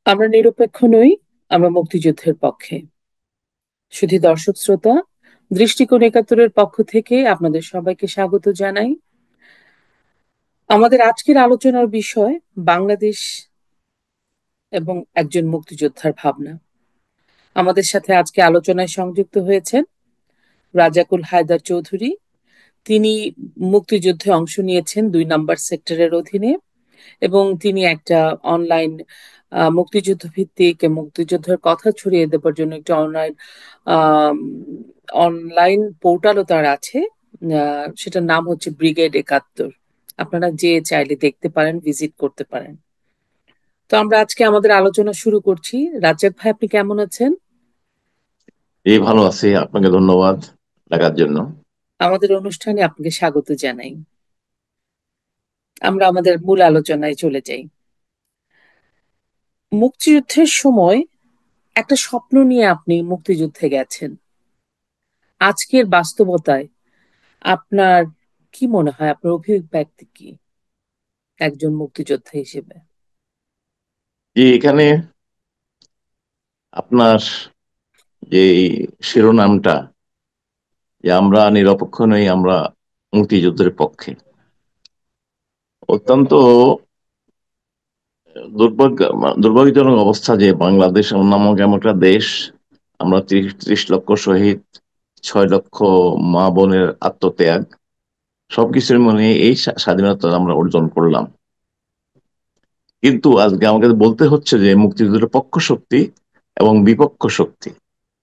আমরা নিরপেক্ষ নই। আমরা মুক্তিযুদ্ধের পক্ষে। শুধু দর্শক শ্রোতা, দৃষ্টিকোণ একাত্তরের পক্ষ থেকে আপনাদের সবাইকে স্বাগত জানাই। আমাদের আজকের আলোচনার বিষয় বাংলাদেশ এবং একজন মুক্তিযোদ্ধার ভাবনা। আমাদের সাথে আজকে আলোচনায় সংযুক্ত হয়েছেন রাজাকুল হায়দার চৌধুরী। তিনি মুক্তিযুদ্ধে অংশ নিয়েছেন ২ নম্বর সেক্টরের অধীনে এবং তিনি একটা অনলাইন মুক্তিযুদ্ধ ভিত্তিক মুক্তিযুদ্ধের কথা ছড়িয়ে দেবার জন্য একটা অনলাইন পোর্টালও তার আছে। সেটার নাম হচ্ছে ব্রিগেড ৭১। আপনারা যে চাইলে দেখতে পারেন, ভিজিট করতে পারেন। তো আমরা আজকে আমাদের আলোচনা শুরু করছি। রাজ্জাক ভাই, আপনি কেমন আছেন? এই ভালো আছি, আপনাকে ধন্যবাদ ডাকার জন্য। আমাদের অনুষ্ঠানে আপনাকে স্বাগত জানাই। আমরা আমাদের মূল আলোচনায় চলে যাই। মুক্তিযুদ্ধের সময় একটা স্বপ্ন নিয়ে আপনি মুক্তিযুদ্ধে গেছেন। আজকের বাস্তবতায় আপনার কি মনে হয়, আপনার অভিব্যক্তি কি একজন মুক্তিযোদ্ধা হিসেবে? যে এখানে আপনার যে শিরোনামটা, যে আমরা নিরপেক্ষ নই, আমরা মুক্তিযুদ্ধের পক্ষে, অত্যন্ত দুর্ভাগ্য দুর্ভাগ্যজনক অবস্থা যে বাংলাদেশ নামক এমন একটা দেশ, আমরা ৩০ লক্ষ শহীদ, ৬ লক্ষ মা বোনের আত্মত্যাগ, সবকিছুর মনে এই স্বাধীনতা আমরা অর্জন করলাম। কিন্তু আজকে আমাকে বলতে হচ্ছে যে মুক্তিযুদ্ধের পক্ষ শক্তি এবং বিপক্ষ শক্তি।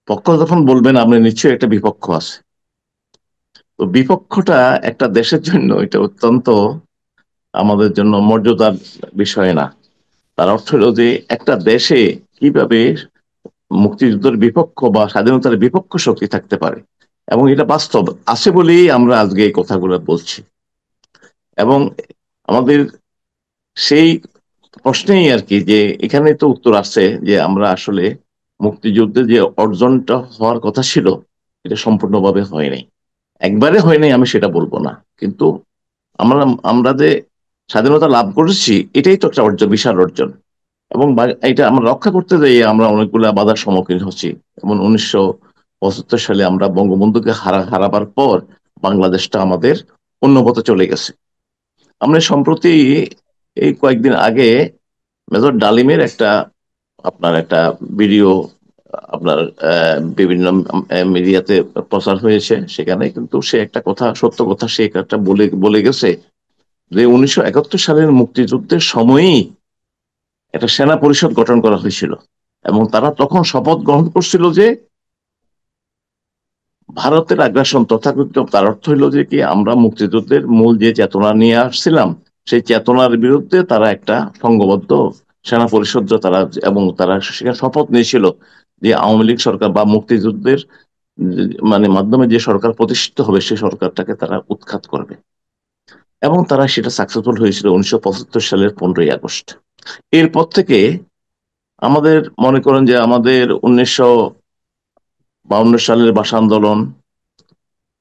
পক্ষ যখন বলবেন, আপনি নিশ্চয়ই একটা বিপক্ষ আছে। তো বিপক্ষটা একটা দেশের জন্য এটা অত্যন্ত আমাদের জন্য মর্যাদার বিষয় না। তার অর্থ হলো যে একটা দেশে কিভাবে মুক্তিযুদ্ধের বিপক্ষ বা স্বাধীনতার বিপক্ষ শক্তি থাকতে পারে, এবং এটা বাস্তব আছে বলেই আমরা আজকে এই কথাগুলো বলছি। এবং আমাদের সেই প্রশ্নেই আর কি, যে এখানে তো উত্তর আসছে যে আমরা আসলে মুক্তিযুদ্ধে যে অর্জনটা হওয়ার কথা ছিল, এটা সম্পূর্ণভাবে হয় নাই। একবারে হয় নাই আমি সেটা বলবো না, কিন্তু আমরা আমরা যে স্বাধীনতা লাভ করেছি, এটাই তো একটা অর্জন, বিশাল অর্জন। এবং এটা আমরা রক্ষা করতে যাই আমরা অনেকগুলা বাধার সম্মুখীন হচ্ছি। যেমন ১৯৭৫ সালে আমরা বঙ্গবন্ধুকে হারাবার পর বাংলাদেশটা আমাদের অন্য পথে চলে গেছে। আমরা সম্প্রতি এই কয়েকদিন আগে মেজর ডালিমের আপনার একটা ভিডিও আপনার বিভিন্ন মিডিয়াতে প্রচার হয়েছে। সেখানে কিন্তু সে একটা কথা, সত্য কথা, সে একটা বলে বলে গেছে যে ১৯৭১ সালের মুক্তিযুদ্ধের সময়ই একটা সেনা পরিষদ গঠন করা হয়েছিল, এবং তারা তখন শপথ গ্রহণ করছিল যে ভারতের আগ্রাসন তথাকথিত, তার অর্থ হইল যে কি, আমরা মুক্তিযুদ্ধের মূল যে চেতনা নিয়ে আসছিলাম, সেই চেতনার বিরুদ্ধে তারা একটা সংঘবদ্ধ সেনা পরিষদ তারা, এবং তারা সেখানে শপথ নিয়েছিল যে আওয়ামী লীগ সরকার বা মুক্তিযুদ্ধের মানে মাধ্যমে যে সরকার প্রতিষ্ঠিত হবে, সেই সরকারটাকে তারা উৎখাত করবে। এবং তারা সেটা সাকসেসফুল হয়েছিল ১৯৭৫ সালের ১৫ই আগস্ট। এরপর থেকে আমাদের মনে করেন যে আমাদের ১৯৫২ সালের ভাষা আন্দোলন,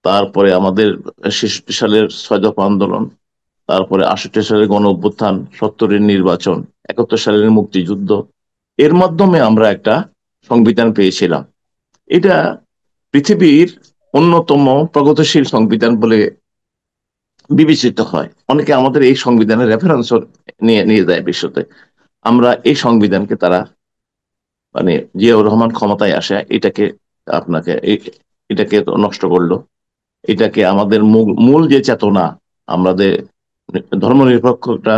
তারপরে আমাদের ৬৬ সালের ৬ দফা আন্দোলন, তারপরে ৬৮ সালের গণ অভ্যুত্থান, ৭০-এর নির্বাচন, ৭১ সালের মুক্তিযুদ্ধ, এর মাধ্যমে আমরা একটা সংবিধান পেয়েছিলাম। এটা পৃথিবীর অন্যতম প্রগতিশীল সংবিধান বলে বিবেচিত হয়। অনেকে আমাদের এই সংবিধানের রেফারেন্স নিয়ে নিয়ে যায় বিশ্বতে। আমরা এই সংবিধানকে তারা, মানে জিয়াউর রহমান ক্ষমতায় আসে, এটাকে তো নষ্ট করলো। এটাকে আমাদের মূল মূল যে চেতনা, আমাদের ধর্মনিরপেক্ষ একটা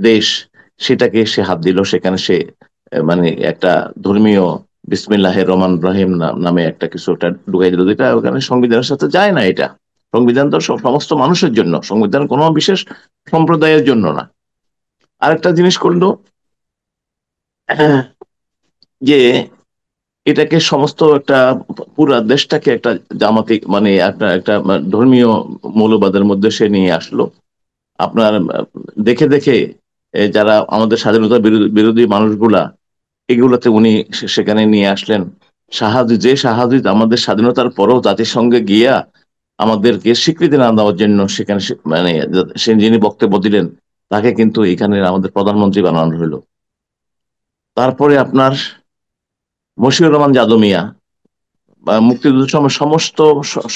দেশ, সেটাকে সে হাত দিল। সেখানে সে মানে একটা ধর্মীয় বিসমিল্লাহির রহমান রহিম নামে একটা কিছু একটা ঢুকাই দিল, যেটা ওখানে সংবিধানের সাথে যায় না। এটা সংবিধান তো সমস্ত মানুষের জন্য, সংবিধান কোনো বিশেষ সম্প্রদায়ের জন্য না। আরেকটা জিনিস করলো, যে এটাকে সমস্ত একটা পুরা দেশটাকে একটা জামাতিক, মানে একটা একটা ধর্মীয় মৌলবাদের মধ্যে সে নিয়ে আসলো। আপনার দেখে দেখে যারা আমাদের স্বাধীনতা বিরোধী মানুষগুলা, এগুলোতে উনি সেখানে নিয়ে আসলেন শাহাদুত আমাদের স্বাধীনতার পরও জাতিসংঘে গিয়া আমাদেরকে স্বীকৃতি না দেওয়ার জন্য সেখানে মানে সে যিনি বক্তব্য দিলেন, তাকে কিন্তু এখানে আমাদের প্রধানমন্ত্রী বানানো হলো। তারপরে আপনার মশিউর রহমান যাদু মিয়া, বা মুক্তিযুদ্ধের সময় সমস্ত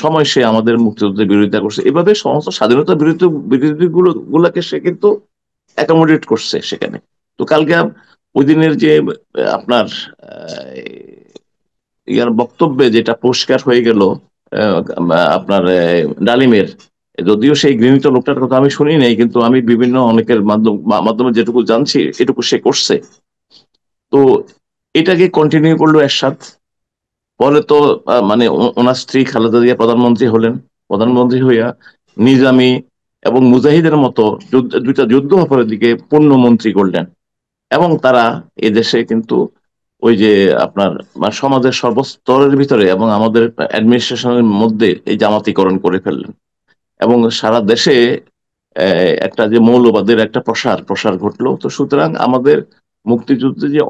সময় সে আমাদের মুক্তিযুদ্ধের বিরোধিতা করছে। এভাবে সমস্ত স্বাধীনতা বিরোধী বিরোধী গুলাকে সে কিন্তু অ্যাকোমোডেট করছে সেখানে। তো কালকে ওই দিনের যে আপনার ইয়ার বক্তব্যে যেটা পরিষ্কার হয়ে গেল, আপনার ডালিমের, যদিও সেই গৃহীত লোকটার কথা আমি শুনি নাই, কিন্তু আমি বিভিন্ন অনেকের মাধ্যমে যেটুকু জানছি এটুকু সে করছে। তো এটাকে কন্টিনিউ করলো এরশাদ। পরে তো মানে ওনার স্ত্রী খালেদা জিয়া প্রধানমন্ত্রী হলেন। প্রধানমন্ত্রী হইয়া নিজামী এবং মুজাহিদের মতো দুইটা যুদ্ধ অপরাধীকে পূর্ণমন্ত্রী করলেন। এবং তারা এদেশে কিন্তু ওই যে আপনার সমাজের সর্বস্তরের ভিতরে এবং আমাদের অ্যাডমিনিস্ট্রেশনের মধ্যে এই জামাতিকরণ করে ফেললেন। এবং সারা দেশে একটা যে মৌলবাদের একটা প্রসার প্রসার ঘটলো। তো সুতরাং আমাদের মুক্তিযুদ্ধে যে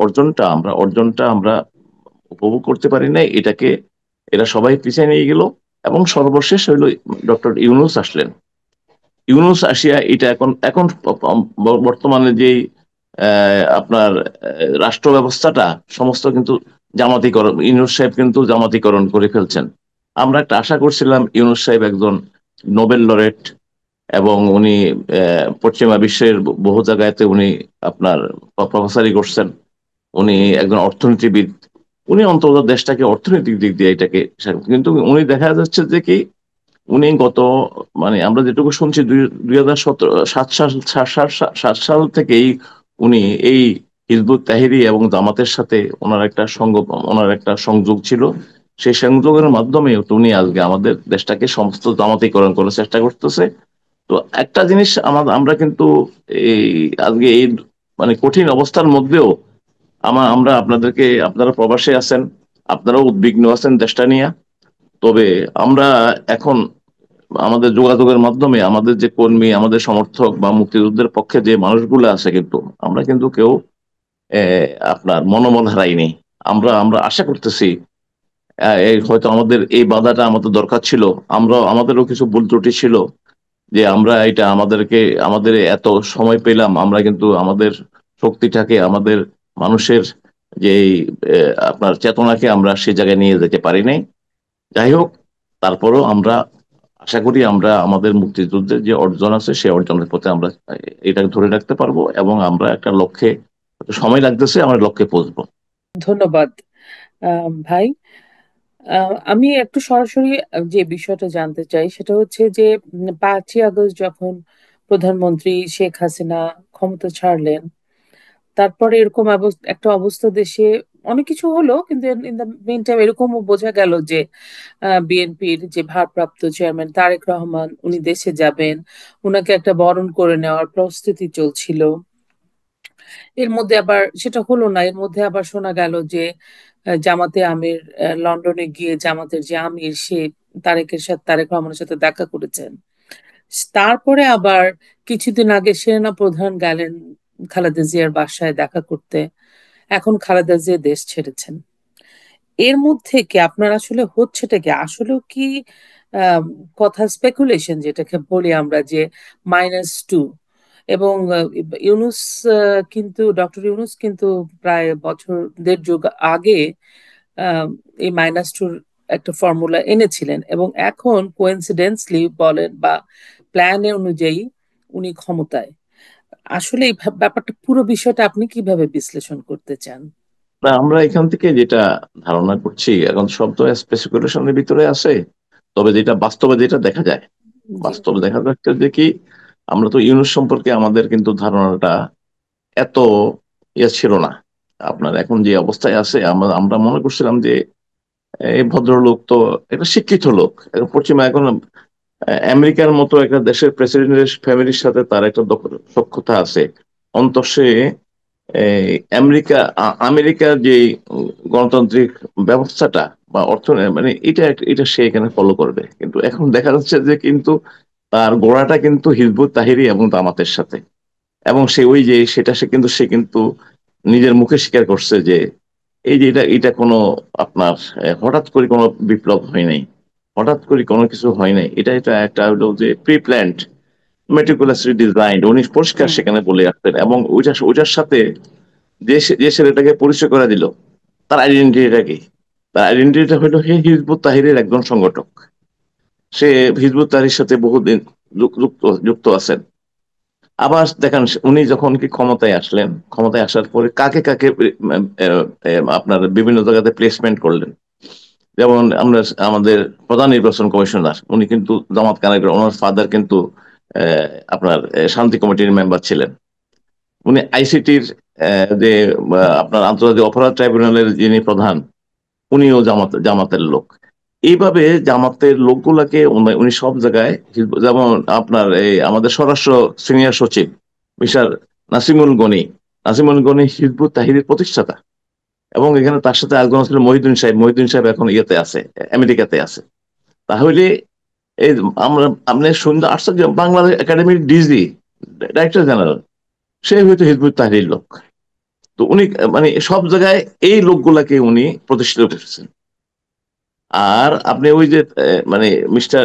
অর্জনটা আমরা উপভোগ করতে পারি না, এটাকে এরা সবাই পিছিয়ে নিয়ে গেল। এবং সর্বশেষ হইল ডক্টর ইউনূস আসলেন। ইউনূস আসিয়া এটা এখন এখন বর্তমানে যে আপনার রাষ্ট্র ব্যবস্থাটা সমস্ত কিন্তু জামাতিকরণ, ইউনূস সাহেব কিন্তু জামাতিকরণ করে ফেলছেন। আমরা একটা আশা করছিলাম ইউনূস সাহেব একজন নোবেল লরেট, এবং উনি পশ্চিমা বিশ্বের বহু জায়গাতে উনি আপনার প্রফেসরি করছেন, উনি একজন অর্থনীতিবিদ, উনি অন্তত দেশটাকে অর্থনৈতিক দিক দিয়ে এটাকে, কিন্তু উনি দেখা যাচ্ছে যে কি উনি গত মানে আমরা যেটুকু শুনছি 2017 7 সাল থেকেই উনি এই হিজবুত তাহরির এবং জামাতের সাথে ওনার একটা সংযোগ ছিল। সেই সংযোগের মাধ্যমে উনি আজকে আমাদের দেশটাকে সমস্ত জামাতিকরণ করার চেষ্টা করতেছে। তো একটা জিনিস আমরা কিন্তু এই আজকে এই মানে কঠিন অবস্থার মধ্যেও আমরা আপনারা প্রবাসে আছেন, আপনারাও উদ্বিগ্ন আছেন দেশটা নিয়ে। তবে আমরা এখন আমাদের যোগাযোগের মাধ্যমে আমাদের যে কর্মী, আমাদের সমর্থক বা মুক্তিযুদ্ধের পক্ষে যে মানুষগুলো আছে, কিন্তু আমরা কিন্তু কেউ আপনার মনোবল হারাইনি। আমরা আমরা আশা করতেছি এই হয়তো আমাদের এই বাধাটা আমাদের দরকার ছিল। আমাদেরও কিছু ভুল ত্রুটি ছিল, যে আমরা এটা আমাদের এত সময় পেলাম, আমরা কিন্তু আমাদের শক্তিটাকে, আমাদের মানুষের যে আপনার চেতনাকে আমরা সে জায়গায় নিয়ে যেতে পারি নাই। যাই হোক, তারপরেও আমরা আশা করি আমরা আমাদের মুক্তিযুদ্ধের যে অর্জন আছে সেই অর্জনের পথে আমরা এটাকে ধরে রাখতে পারবো, এবং আমরা একটা লক্ষ্যে, একটু সময় লাগতেছে, আমরা লক্ষ্যে পৌঁছবো। ধন্যবাদ ভাই। আমি একটু সরাসরি যে বিষয়টা জানতে চাই সেটা হচ্ছে যে 5ই আগস্ট যখন প্রধানমন্ত্রী শেখ হাসিনা ক্ষমতা ছাড়লেন, তারপরে এরকম একটা অবস্থা দেশে, অনেক কিছু হলো, কিন্তু ইন দ্য মেইন টাইম এরকমও বোঝা গেল যে বিএনপির যে ভারপ্রাপ্ত চেয়ারম্যান তারেক রহমান উনি দেশে যাবেন, উনাকে একটা বরণ করে নেওয়ার প্রস্তুতি চলছিল। এর মধ্যে আবার সেটা হলো না, এর মধ্যে আবার শোনা গেল যে জামাতে আমির লন্ডনে গিয়ে জামাতের যে আমির সে তারেক রহমানের সাথে দেখা করেছেন। তারপরে আবার কিছুদিন আগে সেনা প্রধান গেলেন খালেদা জিয়ার বাসায় দেখা করতে। এখন খালেদা জিয়া দেশ ছেড়েছেন। এর মধ্যে কি আপনার আসলে হচ্ছেটা কি আসলেও কি আহ, কথা স্পেকুলেশন যেটাকে বলি আমরা, যে -2, এবং ইউনুস ডক্টর ইউনুস কিন্তু প্রায় বছর দেড় যুগ আগে আহ, এই -2 একটা ফর্মুলা এনেছিলেন, এবং এখন কোইন্সিডেন্সলি বলেন বা প্ল্যানে অনুযায়ী উনি ক্ষমতায়। আসলে এই ব্যাপারটা, পুরো বিষয়টা আপনি কিভাবে বিশ্লেষণ করতে চান? আমরা এখান থেকে যেটা ধারণা করছি, এখন সব তো স্পেসিফিকেশনের ভিতরে আছে। তবে যেটা দেখা যায়, জি। বাস্তবে দেখা যাচ্ছে যে কি আমরা তো ইউনুস সম্পর্কে আমাদের কিন্তু ধারণাটা এত ছিল না। আপনার এখন যে অবস্থায় আছে, আমরা আমরা মনে করছিলাম যে এই ভদ্রলোক তো একটা শিক্ষিত লোক, পশ্চিমা এখন আমেরিকার মতো একটা দেশের প্রেসিডেন্টের ফ্যামিলির সাথে তার একটা সখ্যতা আছে। অন্তত এই আমেরিকার যে গণতান্ত্রিক ব্যবস্থাটা বা মানে এটা সে এখানে ফলো করবে। কিন্তু এখন দেখা যাচ্ছে যে কিন্তু তার গোড়াটা কিন্তু হিজবুত তাহরির এবং জামাতের সাথে। এবং সে ওই যে সে কিন্তু নিজের মুখে স্বীকার করছে যে এই যে এটা কোনো আপনার হঠাৎ করে কোনো বিপ্লব হয় নাই, হঠাৎ করে কোনো কিছু হয় নাই, এটা এটা একটা হলো যে প্রি প্ল্যান্ড, মেটিকুলাসলি ডিজাইন, উনি পরিষ্কার হুম। সেখানে বলে আসতেন। এবং ওইটার সাথে যে ছেলেটাকে পরিচয় করে দিল, তার আইডেন্টিটিটা কি? তার আইডেন্টিটিটা হলো হে হিজবুত তাহরীরের একজন সংগঠক। সে হিজবুত তাহরীরের সাথে বহুদিন যুক্ত যুক্ত আছেন। আবার দেখেন উনি যখন কি ক্ষমতায় আসলেন, ক্ষমতায় আসার পরে কাকে কাকে আপনার বিভিন্ন জায়গাতে প্লেসমেন্ট করলেন। যেমন আমরা আমাদের প্রধান নির্বাচন কমিশনার উনি কিন্তু জামাত কানাগর, ওনার ফাদার কিন্তু আপনার শান্তি কমিটির মেম্বার ছিলেন। উনি আইসিটির যে আপনার আন্তর্জাতিক অপরাধ ট্রাইব্যুনালের যিনি প্রধান, উনিও জামাতের লোক। এইভাবে জামাতের লোকগুলাকে উনি সব জায়গায় যেমন আপনার এই আমাদের স্বরাষ্ট্র সিনিয়র সচিব মিস্টার নাসিমুল গনি, নাসিমুল গনি হিজবুত তাহরীরের প্রতিষ্ঠাতা। এবং এখানে তার সাথে আরেকজন ছিল মহিউদ্দিন সাহেব, মহিউদ্দিন সাহেব এখন ইয়েতে আছে, আমেরিকাতে আছে। তাহলে এই আমরা আপনি সুন্দর আশ্চর্য, বাংলাদেশ একাডেমির ডিজি, ডাইরেক্টর জেনারেল, সে হয়তো হিজবুত তাহরীর লোক। তো উনি মানে সব জায়গায় এই লোকগুলাকে উনি প্রতিষ্ঠিত করেছেন। আর আপনি ওই যে মানে মিস্টার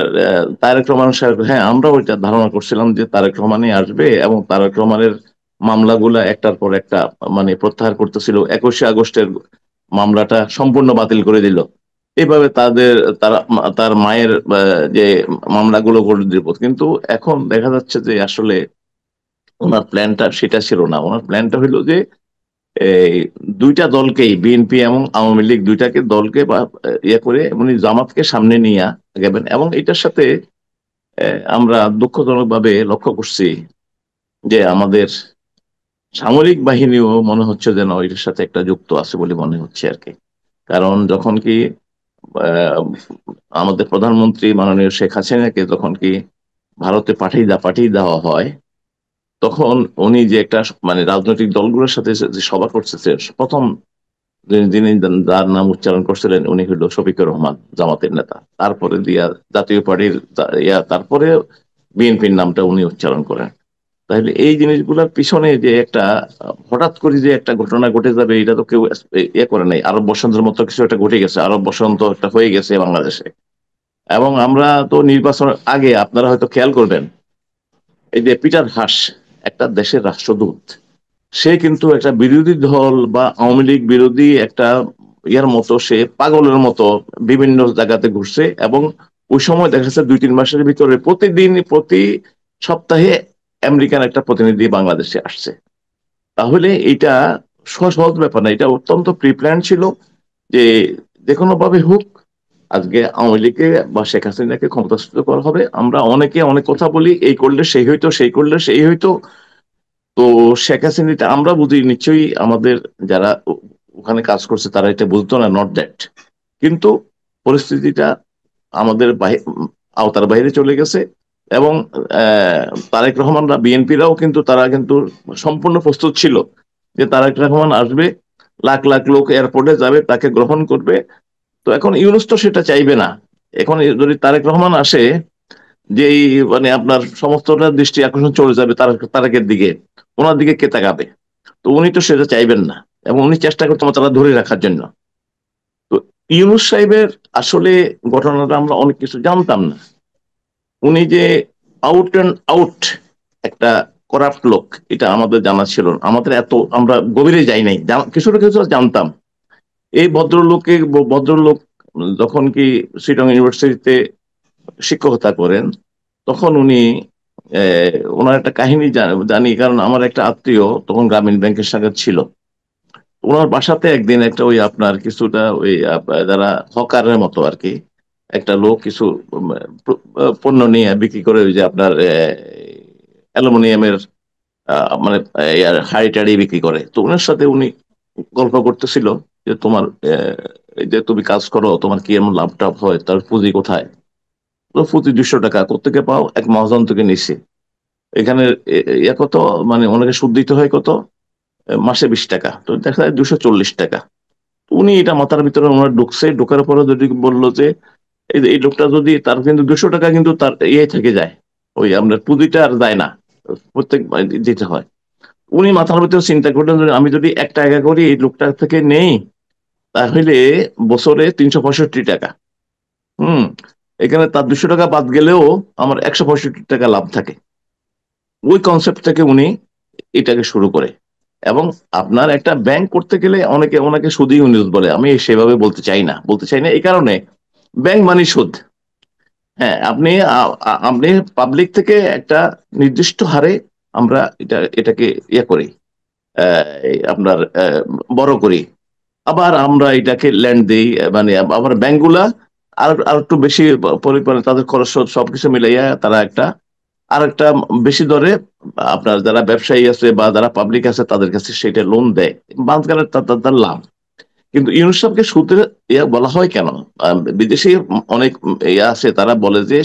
তারেক রহমান সাহেব, হ্যাঁ আমরা ওইটা ধারণা করছিলাম যে তারেক রহমানই আসবে এবং তারেক রহমানের মামলাগুলা একটার পর একটা মানে প্রত্যাহার করতেছিল। 21শে আগস্টের মামলাটা সম্পূর্ণ বাতিল করে দিল। এইভাবে তার মায়ের যে মামলাগুলো করে দিব। কিন্তু এখন দেখা যাচ্ছে যে আসলে ওনার প্ল্যানটা সেটা ছিল না। ওনার প্ল্যানটা হইলো যে এই দুইটা দলকেই, বিএনপি এবং আওয়ামী লীগ দুইটাকে দলকে বা ইয়ে করে উনি জামাতকে সামনে নিয়ে গেবেন। এবং এটার সাথে আমরা দুঃখজনক ভাবে লক্ষ্য করছি যে আমাদের সামরিক বাহিনীও মনে হচ্ছে যেন এটার সাথে একটা যুক্ত আছে বলে মনে হচ্ছে আর কি। কারণ যখন কি আহ, আমাদের প্রধানমন্ত্রী মাননীয় শেখ হাসিনাকে যখন কি ভারতে পাঠিয়ে দেওয়া হয়, তখন উনি যে একটা মানে রাজনৈতিক দলগুলোর সাথে যে সভা করতেছে, প্রথম যিনি যার নাম উচ্চারণ করছিলেন উনি হইল শফিকুর রহমান, জামাতের নেতা। তারপরে দিয়া জাতীয় পার্টির তারপরে বিএনপির নামটা উনি উচ্চারণ করেন। তাহলে এই জিনিসগুলোর পিছনে যে একটা হঠাৎ করে যে একটা ঘটনা ঘটে যাবে, এটা তো কেউ ইয়ে করে নাই। আরব বসন্তের মতো কিছু একটা ঘটে গেছে, আরব বসন্ত একটা হয়ে গেছে বাংলাদেশে। এবং আমরা তো নির্বাচনের আগে আপনারা হয়তো খেয়াল করবেন, এই যে পিটার হাস, একটা দেশের রাষ্ট্রদূত, সে কিন্তু একটা বিরোধী দল বা আওয়ামী লীগ বিরোধী একটা ইয়ার মতো সে পাগলের মতো বিভিন্ন জায়গাতে ঘুরছে। এবং ওই সময় দেখা যাচ্ছে 2-3 মাসের ভিতরে প্রতিদিন প্রতি সপ্তাহে আমেরিকান একটা প্রতিনিধি বাংলাদেশে আসছে। তাহলে এটা সহজ ব্যাপার না, এটা অত্যন্ত প্রিপ্ল্যান ছিল যে যে কোনো ভাবে হোক আজকে আওয়ামী লীগকে বা শেখ হাসিনাকে ক্ষমতাচ্যুত করা হবে। আমরা অনেকে অনেক কথা বলি, এই করলে সেই হইতো, সেই করলে সেই হইতো। তো শেখ হাসিনাটা আমরা বুঝি, নিশ্চয়ই আমাদের যারা ওখানে কাজ করছে তারা এটা বুঝতো না, নট দ্যাট। কিন্তু পরিস্থিতিটা আমাদের আওতার বাইরে চলে গেছে। এবং আহ, তারেক রহমানরা বিএনপিরাও কিন্তু তারা কিন্তু সম্পূর্ণ প্রস্তুত ছিল যে তারেক রহমান আসবে, লাখ লাখ লোক এয়ারপোর্টে যাবে, তাকে গ্রহণ করবে। তো এখন ইউনূস তো সেটা চাইবে না। এখন যদি তারেক রহমান আসে, যেই মানে আপনার সমস্তটা দৃষ্টি আকর্ষণ চলে যাবে তারেকের দিকে, ওনার দিকে কে তাকাবে? তো উনি তো সেটা চাইবেন না, এবং উনি চেষ্টা করতেন তারা ধরে রাখার জন্য। তো ইউনূস সাহেবের আসলে ঘটনাটা আমরা অনেক কিছু জানতাম না। উনি যে আউট অ্যান্ড আউট একটা করাপ্ট লোক, এটা আমাদের জানা ছিল না। আমাদের এত আমরা গভীরে যাই নাই, কিছুটা কিছু জানতাম। এই ভদ্রলোক যখন কি চিটাগং ইউনিভার্সিটিতে শিক্ষকতা করেন, তখন উনি ওনার একটা কাহিনী জানি, কারণ আমার একটা আত্মীয় তখন গ্রামীণ ব্যাংকের সাথে ছিল। ওনার বাসাতে একদিন একটা ওই আপনার কিছুটা ওই যারা হকারের মতো আর কি, একটা লোক কিছু পণ্য নিয়ে বিক্রি করে, ওই যে আপনার অ্যালুমিনিয়ামের মানে হাড়ি টাড়ি বিক্রি করে। তো ওনার সাথে উনি গল্প করতেছিল যে তোমার এই যে তুমি কাজ করো, তোমার কি এমন লাভ টাভ হয়, তার পুঁজি কোথায়? তো প্রতি 200 টাকা কোত্থেকে পাও? এক মহাজন থেকে নিচ্ছে। এখানে কত, মানে ওনাকে সুদ দিতে হয় কত? মাসে 20 টাকা। তো দেখা যায় 240 টাকা। উনি এটা মাথার ভিতরে ওনার ঢুকছে, ঢোকার পরে যদি বললো যে এই লোকটা যদি তার কিন্তু 200 টাকা কিন্তু তার থেকে যায়, ওই আপনার পুঁজিটা আর যায় না, প্রত্যেক দিতে হয়। উনি মাথার ভিতরে চিন্তা করলেন যে আমি যদি 1 টাকা করি এই লোকটা থেকে নেই, তাহলে বছরে 365 টাকা। হুম। এখানে তার 200 টাকা বাদ গেলেও আমার 165 টাকা লাভ থাকে। ওই কনসেপ্ট থেকে উনি এটাকে শুরু করে। এবং আপনার একটা ব্যাংক করতে গেলে অনেকে ওনাকে সুদী ইউনিট বলে, আমি সেভাবে বলতে চাই না এই কারণে ব্যাংক মানে সুদ। হ্যাঁ, আপনি পাবলিক থেকে একটা নির্দিষ্ট হারে আমরা এটাকে ইয়ে করি, আপনার বড় করি, আবার আমরা এটাকে ল্যান্ড দিই, মানে আবার ব্যাংকগুলা আর আর একটু বেশি পরিমাণে তাদের খরচ সবকিছু মিলাইয়া তারা আর একটা বেশি দরে আপনার যারা ব্যবসায়ী আছে বা যারা পাবলিক আছে তাদের কাছে সেটা লোন দেয়, বাংলাদেশ তার লাভ। কিন্তু ইউনুস সাহেবকে সুদের বলা হয় কেন? বিদেশি অনেক আছে, তারা বলে যে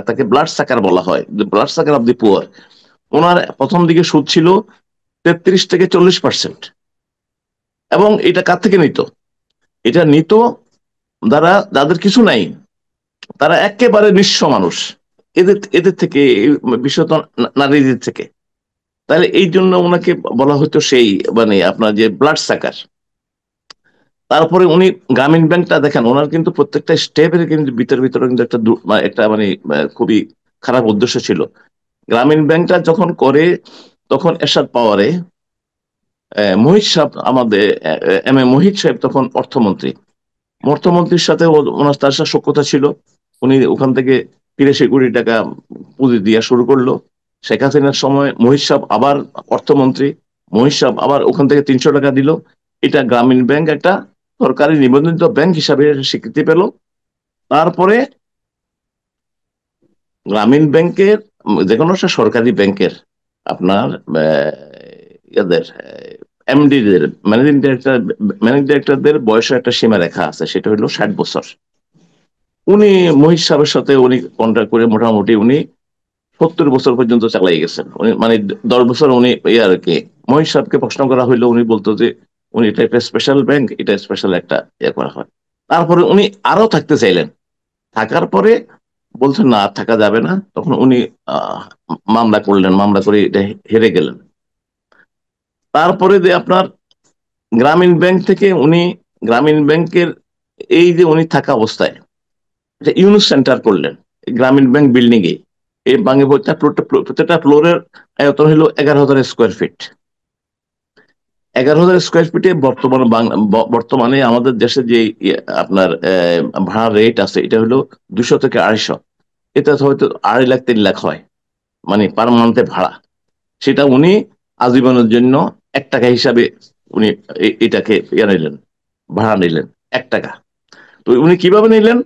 তাকে ব্লাড সাকার বলা হয়, ব্লাড সাকার অব দি পুয়ার। ওনার প্রথম দিকে সুদ ছিল 33 থেকে 40%। এবং এটা কার থেকে নিত? এটা নিত যাদের কিছু নাই, তারা একেবারে নিঃস্ব মানুষ, এদের এদের থেকে, বিশেষত নারীদের থেকে। তাহলে এই জন্য ওনাকে বলা হতো সেই, মানে আপনার যে ব্লাড সাকার। তারপরে উনি গ্রামীণ ব্যাংকটা দেখেন, ওনার কিন্তু প্রত্যেকটা স্টেপের কিন্তু ভিতরে কিন্তু একটা মানে খুবই খারাপ উদ্দেশ্য ছিল। গ্রামীণ ব্যাংকটা যখন করে, তখন এরশাদ পাওয়ারে মোহিত সাহেব, আমাদের এম এ মোহিত সাহেব তখন অর্থমন্ত্রী। অর্থমন্ত্রীর সাথে তার সাথে সখ্যতা ছিল। উনি ওখান থেকে 83 কোটি টাকা পুঁজি দিয়া শুরু করলো। শেখ হাসিনার সময় মোহিত সাহেব আবার অর্থমন্ত্রী, মোহিত সাহেব আবার ওখান থেকে 300 টাকা দিল। এটা গ্রামীণ ব্যাংক একটা সরকারি নিবন্ধিত ব্যাংক হিসাবে স্বীকৃতি পেল। তারপরে গ্রামীণ ব্যাংকের, যে কোনো একটা সরকারি ব্যাংকের আপনার ইয়াদের এমডিদের, ম্যানেজিং ডিরেক্টরদের বয়সের একটা সীমা রেখা আছে, সেটা হলো 60 বছর। উনি মহিষ সাহেবের সাথে উনি কন্ট্রাক্ট করে মোটামুটি উনি 70 বছর পর্যন্ত চালাই গেছেন। উনি মানে 10 বছর উনি ইয়ে আর কি। মহিষ সাহেবকে প্রশ্ন করা হইলো, উনি বলতো যে উনি এটা একটা স্পেশাল ব্যাংক, এটা স্পেশাল একটা ইয়ে করা হয়। তারপরে উনি আরো থাকতে চাইলেন, থাকার পরে বলছেন না আর থাকা যাবে না, তখন উনি আহ, মামলা করলেন, মামলা করে এটা হেরে গেলেন। তারপরে যে আপনার গ্রামীণ ব্যাংক থেকে উনি, গ্রামীণ ব্যাংকের এই যে উনি থাকা অবস্থায় একটা ইউনুস সেন্টার করলেন এই গ্রামীণ ব্যাংক বিল্ডিং এ। এই বাঙে প্রত্যেকটা ফ্লোরের আয়তন হলো 11,000 স্কোয়ার ফিট। 11,000 স্কোয়ার ফিটে বর্তমানে আমাদের দেশে যে আপনার ভাড়া রেট আছে, এটা হলো 200 থেকে 250। এটা হয়তো 2.5 লাখ 3 লাখ হয়, মানে পার মান্থে ভাড়া। সেটা উনি আজীবনের জন্য 1 টাকা হিসাবে উনি এটাকে ইয়ে নিলেন, ভাড়া নিলেন 1 টাকা। তো উনি কিভাবে নিলেন?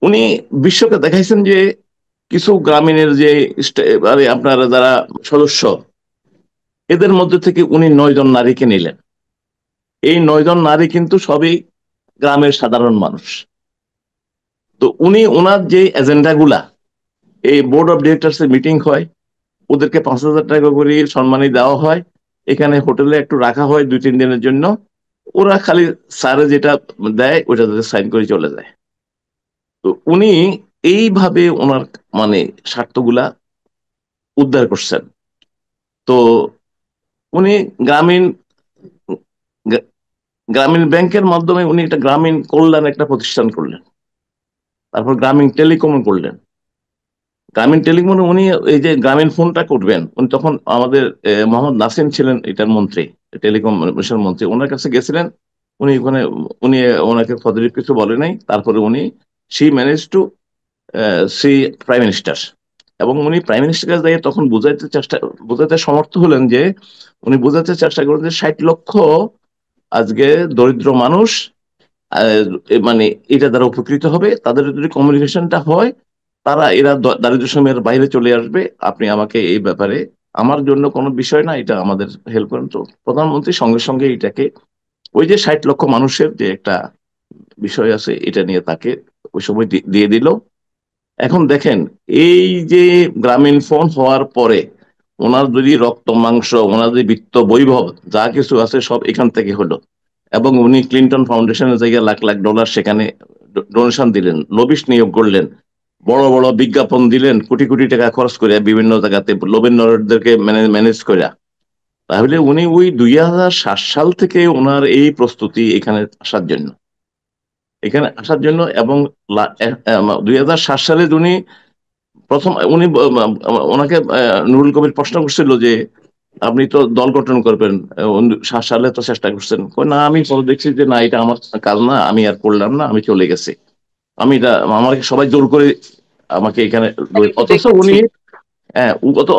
উনি বিশ্বকে দেখাইছেন যে কিছু গ্রামীণের যে আপনার যারা সদস্য, এদের মধ্যে থেকে উনি 9 জন নারীকে নিলেন। এই 9 জন নারী কিন্তু সবই গ্রামের সাধারণ মানুষ। তো উনি ওনার যে এজেন্ডা গুলা, এই বোর্ড অফ ডিরেক্টরস এর মিটিং হয়, ওদেরকে 5,000 টাকা করে সম্মানী দেওয়া হয়, এখানে হোটেলে একটু রাখা হয় 2-3 দিনের জন্য। ওরা খালি স্যারে যেটা দেয় ওইটা সাইন করে চলে যায়। তো উনি এইভাবে ওনার মানে স্বার্থগুলা উদ্ধার করছেন। তো উনি গ্রামীণ গ্রামীণ ব্যাংকের মাধ্যমে উনি একটা গ্রামীণ কল্যাণ একটা প্রতিষ্ঠান করলেন। তারপর গ্রামীণ টেলিকম করলেন। গ্রামীণ টেলিকম উনি এই যে গ্রামীণ ফোনটা করবেন, উনি তখন আমাদের মোহাম্মদ নাসিম ছিলেন এটার মন্ত্রী, টেলিকমিউনিকেশন মন্ত্রী। ওনার কাছে গেছিলেন, উনি ওখানে উনি ওনাকে পজিটিভ কিছু বলে নাই। তারপরে উনি see manage to see prime minister. এবং উনি প্রাইম মিনিস্টার কাছে যাই তখন বোঝাতে সমর্থ হলেন যে, উনি বোঝাতে চেষ্টা করেন যে 60 লক্ষ আজকে দরিদ্র মানুষ মানে এটা দ্বারা উপকৃত হবে, তাদের যদি কমিউনিকেশনটা হয়, এরা দারিদ্র সীমার বাইরে চলে আসবে। আপনি আমাকে এই ব্যাপারে, আমার জন্য কোনো বিষয় না, এটা আমাদের হেল্প করেন। তো প্রধানমন্ত্রী সঙ্গে সঙ্গে এটাকে, ওই যে 60 লক্ষ মানুষের যে একটা বিষয় আছে, এটা নিয়ে তাকে ওই সময় দিয়ে দিল। এখন দেখেন, এই যে গ্রামীণ ফোন হওয়ার পরে ওনার যদি রক্ত মাংস, ওনার যে বিত্ত বৈভব যা কিছু আছে সব এখান থেকে হলো। এবং উনি ক্লিন্টন ফাউন্ডেশনের জায়গায় লাখ লাখ ডলার সেখানে ডোনেশন দিলেন, লবিস্ট নিয়োগ করলেন, বড় বড় বিজ্ঞাপন দিলেন, কোটি কোটি টাকা খরচ করে বিভিন্ন জায়গাতে লবিন্যদেরকে ম্যানেজ করে। তাহলে উনি ওই 2007 সাল থেকে ওনার এই প্রস্তুতি এখানে আসার জন্য এবং 2007 সালে উনি প্রথম, উনি ওনাকে নুরুল কবির প্রশ্ন করছিল যে আপনি তো দল গঠন করবেন, 7 সালে তো চেষ্টা করছেন। কই না, আমি পরে দেখছি যে না, এটা আমার কাজ না, আমি আর করলাম না, আমি চলে গেছি। আমি এটা, আমাকে সবাই জোর করে আমাকে এখানে আমি তো অথচ দেখেছি। উনি, হ্যাঁ,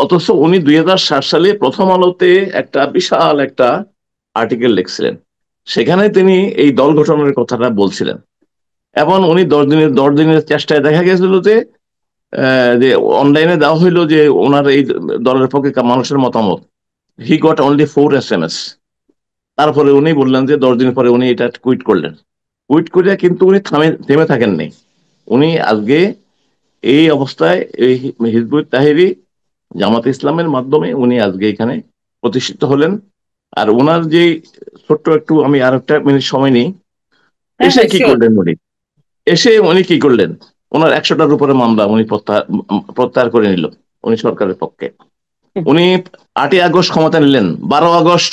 অথচ উনি 2007 সালে প্রথম আলোতে একটা বিশাল একটা আর্টিকেল লিখছিলেন। সেখানে তিনি এই দল গঠনের কথাটা বলছিলেন। এবং উনি 10 দিনের চেষ্টায় দেখা গেছিল যে অনলাইনে দেওয়া হইলো যে ওনার এই দলের পক্ষে মানুষের মতামত, হি গট অনলি 4 SMS। তারপরে উনি বললেন যে 10 দিন পরে উনি এটা কুইট করলেন। কুইট করে কিন্তু উনি থেমে থাকেননি। উনি আজকে এই অবস্থায় এই হিজবুত তাহেরি জামাত ইসলামের মাধ্যমে উনি আজকে এখানে প্রতিষ্ঠিত হলেন। আর ওনার যে ছোট্ট একটু, আমি আর একটা মিনিট সময় নিই। হ্যাঁ, এসে হ্যাঁ, কি শিওর। করলেন উনি? উনি কি করলেন? ওনার 100টার উপরে মামলা উনি প্রত্যাহার করে নিল উনি সরকারের পক্ষে। উনি 8ই আগস্ট ক্ষমতা নিলেন, 12 আগস্ট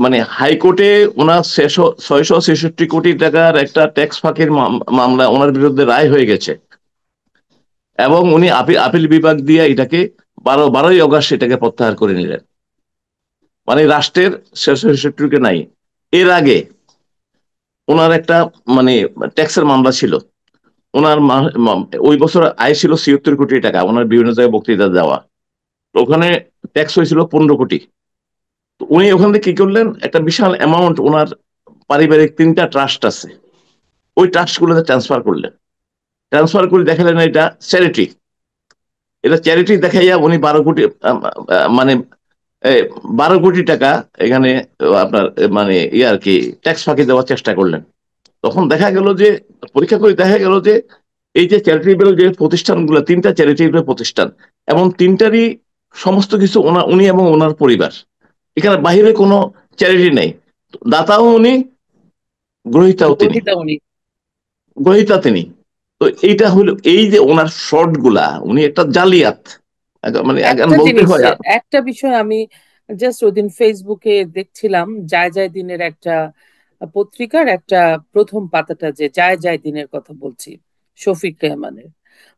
মানে হাইকোর্টে ওনার 666 কোটি টাকার একটা ট্যাক্স ফাঁকির মামলা ওনার বিরুদ্ধে রায় হয়ে গেছে। এবং উনি আপিল বিভাগ দিয়ে এটাকে 12ই আগস্ট এটাকে প্রত্যাহার করে নিলেন। মানে রাষ্ট্রের 666 নাই। এর আগে ওনার একটা মানে ট্যাক্সের মামলা ছিল। ওনার ওই বছর আয় ছিল 76 কোটি টাকা, ওনার বিভিন্ন জায়গায় বক্তৃতা দেওয়া। তো ওখানে ট্যাক্স হয়েছিল 15 কোটি। তো উনি ওখান থেকে কি করলেন, একটা বিশাল অ্যামাউন্ট ওনার পারিবারিক 3টা ট্রাস্ট আছে, ওই ট্রাস্ট গুলোতে ট্রান্সফার করলেন। ট্রান্সফার করে দেখালেন এটা চ্যারিটি। এটা চ্যারিটি দেখাইয়া উনি 12 কোটি, মানে 12 কোটি টাকা এখানে আপনার মানে আর কি ট্যাক্স ফাঁকি দেওয়ার চেষ্টা করলেন। তখন দেখা গেল যে, পরীক্ষা করে দেখা গেল যে এই যে চ্যারিটেবল যে প্রতিষ্ঠানগুলো, 3টা চ্যারিটেবল প্রতিষ্ঠান, এবং 3টারই সমস্ত কিছু উনি এবং ওনার পরিবার। এখানে বাইরে কোনো চ্যারিটি নেই। দাতাও উনি, গ্রহিতাও তিনি। গ্রহিতা উনি। গ্রহিতা তিনি। তো এইটা হলো এই যে ওনার শর্ট গুলা, উনি একটা জালিয়াত, মানে এখন একটা বলতে জিনিস, হয়। একটা বিষয় আমি জাস্ট ওদিন ফেসবুকে দেখছিলাম, যায় যায় দিনের একটা পত্রিকার একটা প্রথম পাতাটা, যে যায় যায় দিনের কথা বলছি, শফিক রেহমানের।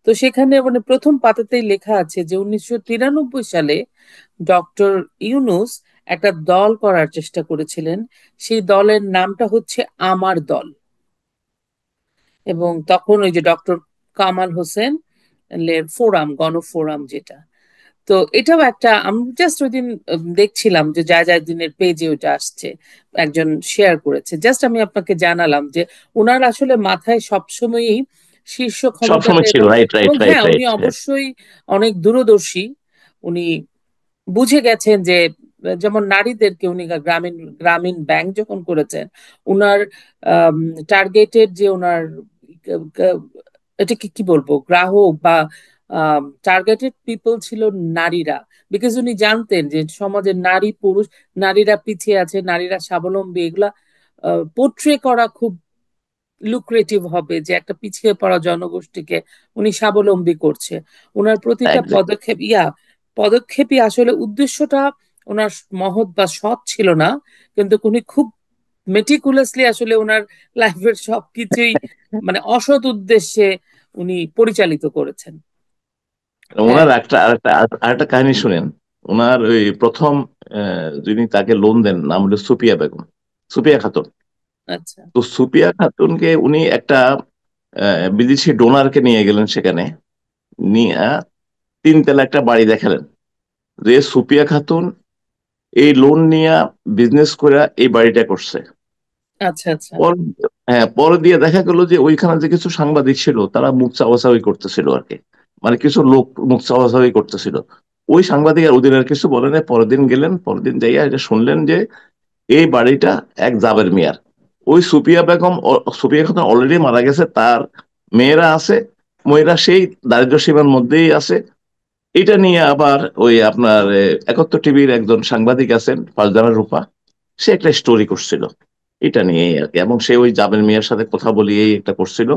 তো সেখানে মানে প্রথম পাতাতেই লেখা আছে যে 1993 সালে ডক্টর ইউনুস একটা দল করার চেষ্টা করেছিলেন। সেই দলের নামটা হচ্ছে আমার দল। এবং তখন ওই যে ডক্টর কামাল হোসেন ফোরাম, গণফোরাম যেটা। তো এটাও একটা, আমি জাস্ট ওই দিন দেখছিলাম যে যায় যায় দিনের পেজে ওইটা আসছে, একজন শেয়ার করেছে, জাস্ট আমি আপনাকে জানালাম যে ওনার আসলে মাথায় সবসময়ই শীর্ষ ক্ষমতাটা, সবসময় ছিল, এবং রাইট রাইট এবং রাইট হ্যাঁ, উনি রাইট। অবশ্যই অনেক দূরদর্শী। উনি বুঝে গেছেন যে যেমন নারীদেরকে উনি গ্রামীণ গ্রামীণ ব্যাংক যখন করেছেন, উনার টার্গেটেড যে ওনার এটা কি কি বলবো, গ্রাহক বা টার্গেটেড পিপল ছিল নারীরা। বিকজ উনি জানতেন যে সমাজের নারী পুরুষ, নারীরা পিছিয়ে আছে, নারীরা স্বাবলম্বী, এগুলা পোট্রে করা খুব লুক্রেটিভ হবে যে একটা পিছিয়ে পড়া জনগোষ্ঠীকে উনি স্বাবলম্বী করছে। ওনার প্রতিটা এক্স্যাক্টলি। পদক্ষেপ পদক্ষেপই আসলে উদ্দেশ্যটা ওনার মহৎ বা সৎ ছিল না, কিন্তু উনি খুব মেটিকুলাসলি আসলে ওনার লাইফের সবকিছুই মানে অসৎ উদ্দেশ্যে উনি পরিচালিত করেছেন। হ্যাঁ। ওনার আরেকটা কাহিনী শুনেন। ওনার ওই প্রথম যিনি তাকে লোন দেন, নাম হলো সুপিয়া বেগম, সুপিয়া খাতুন। আচ্ছা, তো সুপিয়া খাতুনকে উনি একটা বিদেশি ডোনারকে নিয়ে গেলেন সেখানে, নিয়ে 3 তলা একটা বাড়ি দেখালেন যে সুপিয়া খাতুন এই লোন নিয়ে বিজনেস করে এই বাড়িটা করছে। আচ্ছা, আচ্ছা, পর হ্যাঁ, পরে দিয়ে দেখা গেল যে ওইখানে যে কিছু সাংবাদিক ছিল তারা মুখ চাওয়াচাওয়ি করতেছিল আর কি, মানে কিছু লোক মুখ চাওয়াচাওয়ি করতেছিল। ওই সাংবাদিক আর ওদের আর কিছু বলে নাই। পরের দিন গেলেন, পরের দিন যাইয়া এটা শুনলেন যে এই বাড়িটা এক জাবের মিয়ার। ওই সুপিয়া বেগম, সুপিয়া খাতুন অলরেডি মারা গেছে, তার মেয়েরা আছে, মেয়েরা সেই দারিদ্র্য সীমার মধ্যেই আছে। এটা নিয়ে আবার ওই আপনার 71 টিভির একজন সাংবাদিক আছেন, ফারজানা রূপা, সে একটা স্টোরি করছিল এটা নিয়েই আর কি। এবং সে ওই জাবের মিয়ার সাথে কথা বলিয়েই একটা করছিল।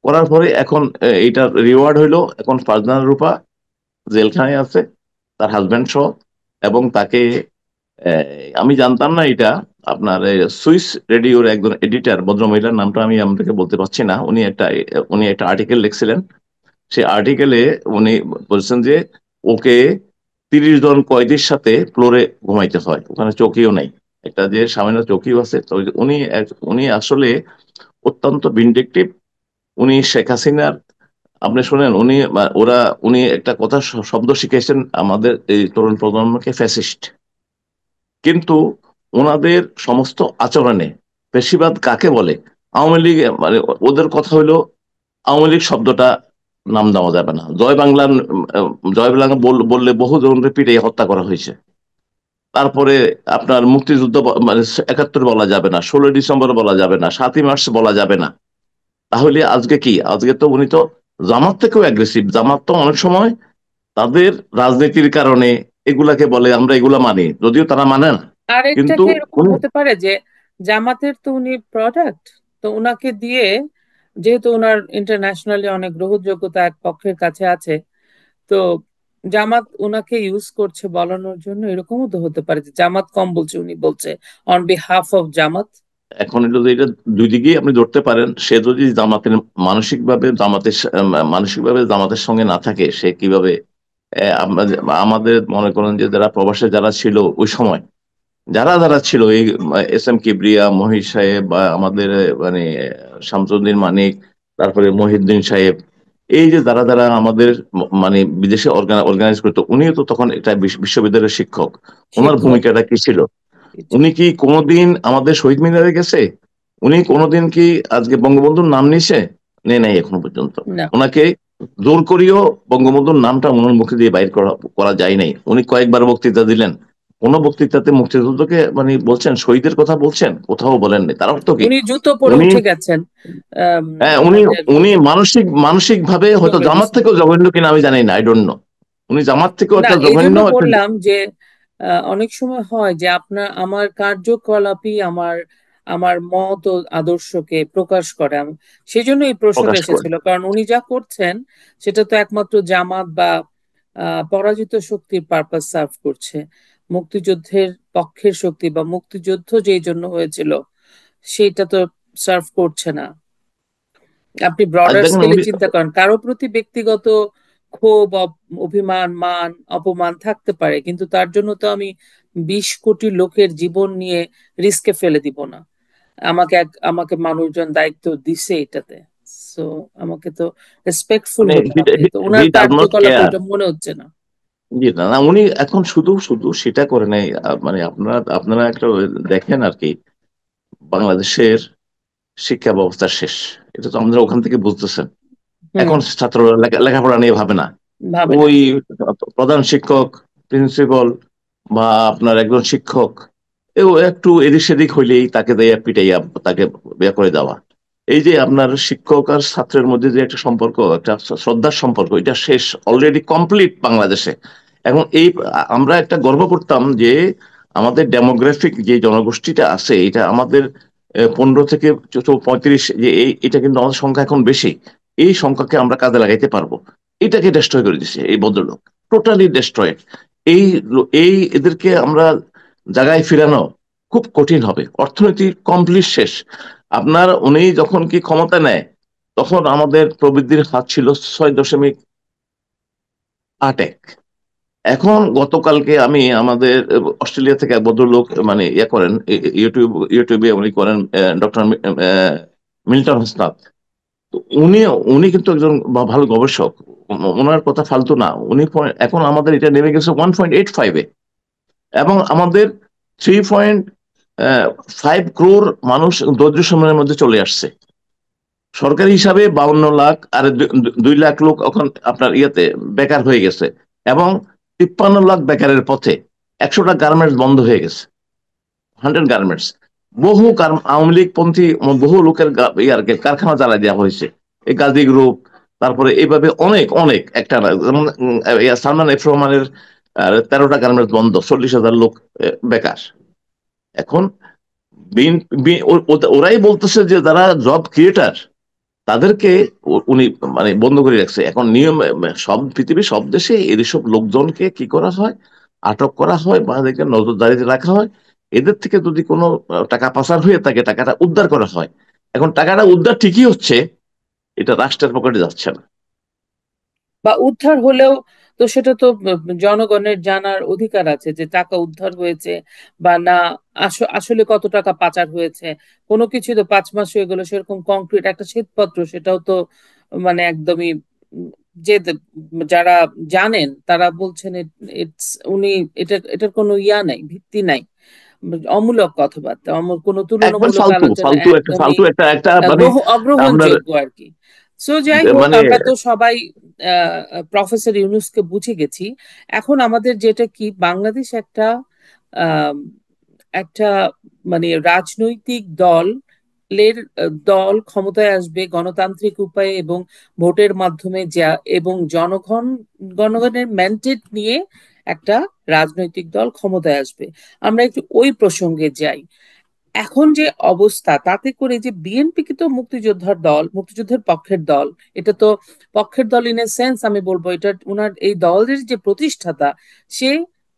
করার পরে এখন এইটার রিওয়ার্ড হইলো, এখন ফারজানা রূপা জেলখানায় আছে, তার হাজবেন্ড সহ। এবং তাকে আহ, আমি জানতাম না এটা, আপনার সুইস রেডিওর একজন এডিটর, ভদ্রমহিলার নামটা আমি আপনাকে বলতে পারছি না, উনি একটা আর্টিকেল লিখছিলেন। সেই আর্টিকেলে উনি বলছেন যে ওকে 30 জন কয়েদির সাথে ফ্লোরে ঘুমাইতে হয়, ওখানে চৌকিও নাই, একটা যে সামান্য চৌকিও আছে। তো উনি উনি আসলে অত্যন্ত ভিনডিকটিভ। উনি শেখ হাসিনার, আপনি শুনেন, উনি একটা কথা শব্দ শিখেছেন আমাদের এই তরুণ প্রজন্মকে, ফ্যাসিস্ট। কিন্তু ওনাদের সমস্ত আচরণে ফ্যাসিবাদ কাকে বলে, আওয়ামী লীগ মানে ওদের কথা হইলো আওয়ামী লীগ শব্দটা নাম দেওয়া যাবে না। জয় বাংলা, জয় বাংলা বললে বহু জনকে পিটিয়ে হত্যা করা হয়েছে। তারপরে আপনার মুক্তিযুদ্ধ মানে 71 বলা যাবে না, 16 ডিসেম্বর বলা যাবে না, 7ই মার্চ বলা যাবে না। তাহলে আজকে কি? আজকে তো উনি তো জামাত থেকেও অ্যাগ্রেসিভ। জামাত তো অনেক সময় তাদের রাজনীতির কারণে এগুলাকে বলে আমরা এগুলা মানি, যদিও তারা মানে না। আরেকটা কিন্তু কি এরকম উনি হতে পারে যে জামাতের তো উনি প্রোডাক্ট, তো উনাকে দিয়ে, যেহেতু ওনার ইন্টারন্যাশনালি অনেক গ্রহণযোগ্যতা এক পক্ষের কাছে আছে, তো জামাত ওনাকে ইউজ করছে বলানোর জন্য, এরকমও তো হতে পারে যে জামাত কম বলছে, উনি বলছে অন বিহাফ অফ জামাত। এখন যদি এটা দুই দিকেই আপনি ধরতে পারেন, সে যদি জামাতের মানসিকভাবে জামাতের সঙ্গে না থাকে, সে কিভাবে আমাদের মনে করেন যে যারা প্রবাসে যারা ছিল ওই সময়, যারা যারা ছিল, এই এস এম কিবরিয়া, মহিষ সাহেব, বা আমাদের মানে শামসুদ্দিন মানিক, তারপরে মহিউদ্দিন সাহেব, এই যে যারা যারা আমাদের মানে বিদেশে অর্গানাইজ করতো, উনিও তো তখন একটা বিশ্ববিদ্যালয়ের শিক্ষক। ওনার শিক্ষক। ভূমিকাটা কি ছিল? উনি কি কোনোদিন আমাদের শহীদ মিনারে গেছে? উনি কোনোদিন কি আজকে বঙ্গবন্ধুর নাম নিছে? নেই, নাই এখনো পর্যন্ত। না, ওনাকে জোর করিও বঙ্গবন্ধুর নামটা ওনার মুখে দিয়ে বাইর করা করা যায় নাই। উনি কয়েকবার বক্তৃতা দিলেন, কোন বক্তৃতাতে মুক্তিযুদ্ধকে মানে বলছেন, শহীদের কথা বলছেন? কোথাও বলেন নাই। তার অর্থ কি? উনি জুতো পরে উনি, উঠে গেছেন। আম, হ্যাঁ, উনি আমাদের উনি মানসিক ভাবে হয়তো চলে জামাত গেছেন। থেকেও জঘন্য কিনা আমি জানি না, আই ডোন্ট নো। উনি জামাত থেকেও না, একটা এই জঘন্য জন্য একটা। বললাম যে অনেক সময় হয় যে আপনার আমার কার্যকলাপই আমার আমার মত ও আদর্শকে প্রকাশ করে। সেই জন্য এই প্রশ্নটা প্রকাশ করে। এসেছিল, কারণ উনি যা করছেন সেটা তো একমাত্র জামাত বা পরাজিত শক্তির পারপাস সার্ভ করছে। মুক্তিযুদ্ধের পক্ষের শক্তি বা মুক্তিযুদ্ধ যেই জন্য হয়েছিল সেটা তো সার্ভ করছে না। আপনি আর ব্রডার দেখেন স্কেলে উনি, চিন্তা করেন, কারো প্রতি ব্যক্তিগত ক্ষোভ, অভিমান, মান, অপমান থাকতে পারে, কিন্তু তার জন্য তো আমি 20 কোটি লোকের জীবন নিয়ে রিস্কে ফেলে দিব না। আমাকে মানুষজন দায়িত্ব দিছে এটাতে। সো আমাকে তো রেসপেক্টফুল মানে হতে হবে, তো ওনার হি ডাজ নট কার্যকলাপ কেয়ার। ওইটা মনে হচ্ছে না। জি না, না, উনি এখন শুধু শুধু সেটা করে নাই। মানে আপনারা আপনারা একটা দেখেন আর কি, বাংলাদেশের শিক্ষা ব্যবস্থা শেষ, এটা তো আমাদের ওখান থেকে বুঝতেছেন। হুম। এখন ছাত্ররা লেখাপড়া নিয়ে ভাবে না। ভাবে না। ওই প্রধান শিক্ষক, প্রিন্সিপাল, বা আপনার একজন শিক্ষক, এও একটু এদিক সেদিক হইলেই তাকে দেয়া পিটাইয়া তাকে বিয়ে করে দেওয়া। এই যে আপনার শিক্ষক আর ছাত্রের মধ্যে যে একটা সম্পর্ক, একটা শ্রদ্ধার সম্পর্ক, এটা শেষ, অলরেডি কমপ্লিট বাংলাদেশে। এখন এই আমরা একটা গর্ব করতাম যে আমাদের ডেমোগ্রাফিক যে জনগোষ্ঠীটা আছে, এটা আমাদের 15 থেকে 35, যে এটা কিন্তু আমাদের সংখ্যা এখন বেশি। এই সংখ্যাকে আমরা কাজে লাগাইতে পারবো। এটাকে ডেস্ট্রয় করে দিচ্ছে এই ভদ্রলোক, টোটালি ডেস্ট্রয়েড। এই এই এদেরকে আমরা জায়গায় ফিরানো খুব কঠিন হবে। অর্থনীতি কমপ্লিট শেষ। আপনার উনি যখন কি ক্ষমতা নেয়, তখন আমাদের প্রবৃদ্ধির হার ছিল 6.8। এখন গতকালকে আমি আমাদের অস্ট্রেলিয়া থেকে এক ভদ্রলোক মানে ইয়ে করেন, ইউটিউবে উনি করেন, ডক্টর মিল্টন হাসনাত। তো উনি উনি কিন্তু একজন ভালো গবেষক। ওনার কথা ফালতু না। এখন আমাদের এটা নেমে গেছে 1.85-এ, এবং আমাদের 3.5 crore মানুষ দরিদ্র সীমার মধ্যে চলে আসছে। সরকারি হিসাবে 52 লাখ, আর 2 লাখ লোক এখন আপনার ইয়েতে বেকার হয়ে গেছে, এবং 53 লাখ বেকারের পথে। 100টা গার্মেন্টস বন্ধ হয়ে গেছে, 100 গার্মেন্টস। বহু আওয়ামী লীগ পন্থী বহু লোকের কারখানা জ্বালাই দেওয়া হয়েছে, এই গাজী গ্রুপ। তারপরে এইভাবে অনেক অনেক একটা না, যেমন সালমান এফ রহমানের 13টা গার্মেন্টস বন্ধ, 40,000 লোক বেকার। এখন ওরাই বলতেছে যে যারা জব ক্রিয়েটার তাদেরকে উনি মানে বন্ধ করে রাখছে। এখন নিয়ম, সব পৃথিবীর সব দেশে এইসব লোকজনকে কি করা হয়, আটক করা হয় বা এদেরকে নজরদারিতে রাখা হয়। এদের থেকে যদি কোনো টাকা পাচার হয়ে থাকে, টাকাটা উদ্ধার করা হয়। এখন টাকাটা উদ্ধার ঠিকই হচ্ছে, এটা রাষ্ট্রের পকেটে যাচ্ছে না। বা উদ্ধার হলেও তো তো সেটা তো জনগণের জানার অধিকার আছে যে টাকা উদ্ধার হয়েছে বা না, আসলে কত টাকা পাচার হয়েছে। কোনো কিছু তো 5 মাস হয়ে গেল, সেরকম কংক্রিট একটা শ্বেতপত্র সেটাও তো মানে একদমই উম, যে যারা জানেন তারা বলছেন উনি এটার কোনো নাই, ভিত্তি নাই, অমূলক কথাবার্তা, কোনো একবার তুলনামূলক ফালতু আলোচনা ফালতু একটা একদমই ফালতু একটা একটা মানে আপনার অগ্রহণযোগ্য আর কি। সো যাই হোক, মানে আমরা তো সবাই প্রফেসর ইউনূসকে বুঝে গেছি। এখন আমাদের যেটা কি, বাংলাদেশ একটা আহ, একটা মানে রাজনৈতিক দল ক্ষমতায় আসবে গণতান্ত্রিক উপায়ে এবং ভোটের মাধ্যমে, যা এবং জনগণের ম্যান্ডেট নিয়ে একটা রাজনৈতিক দল ক্ষমতায় আসবে। আমরা একটু ওই প্রসঙ্গে যাই। এখন যে অবস্থা, তাতে করে যে বিএনপি কি তো মুক্তিযোদ্ধার দল, মুক্তিযুদ্ধের পক্ষের দল, এটা তো পক্ষের দল ইন এ সেন্স, আমি বলবো এটা উনার এই দলের যে প্রতিষ্ঠাতা, সে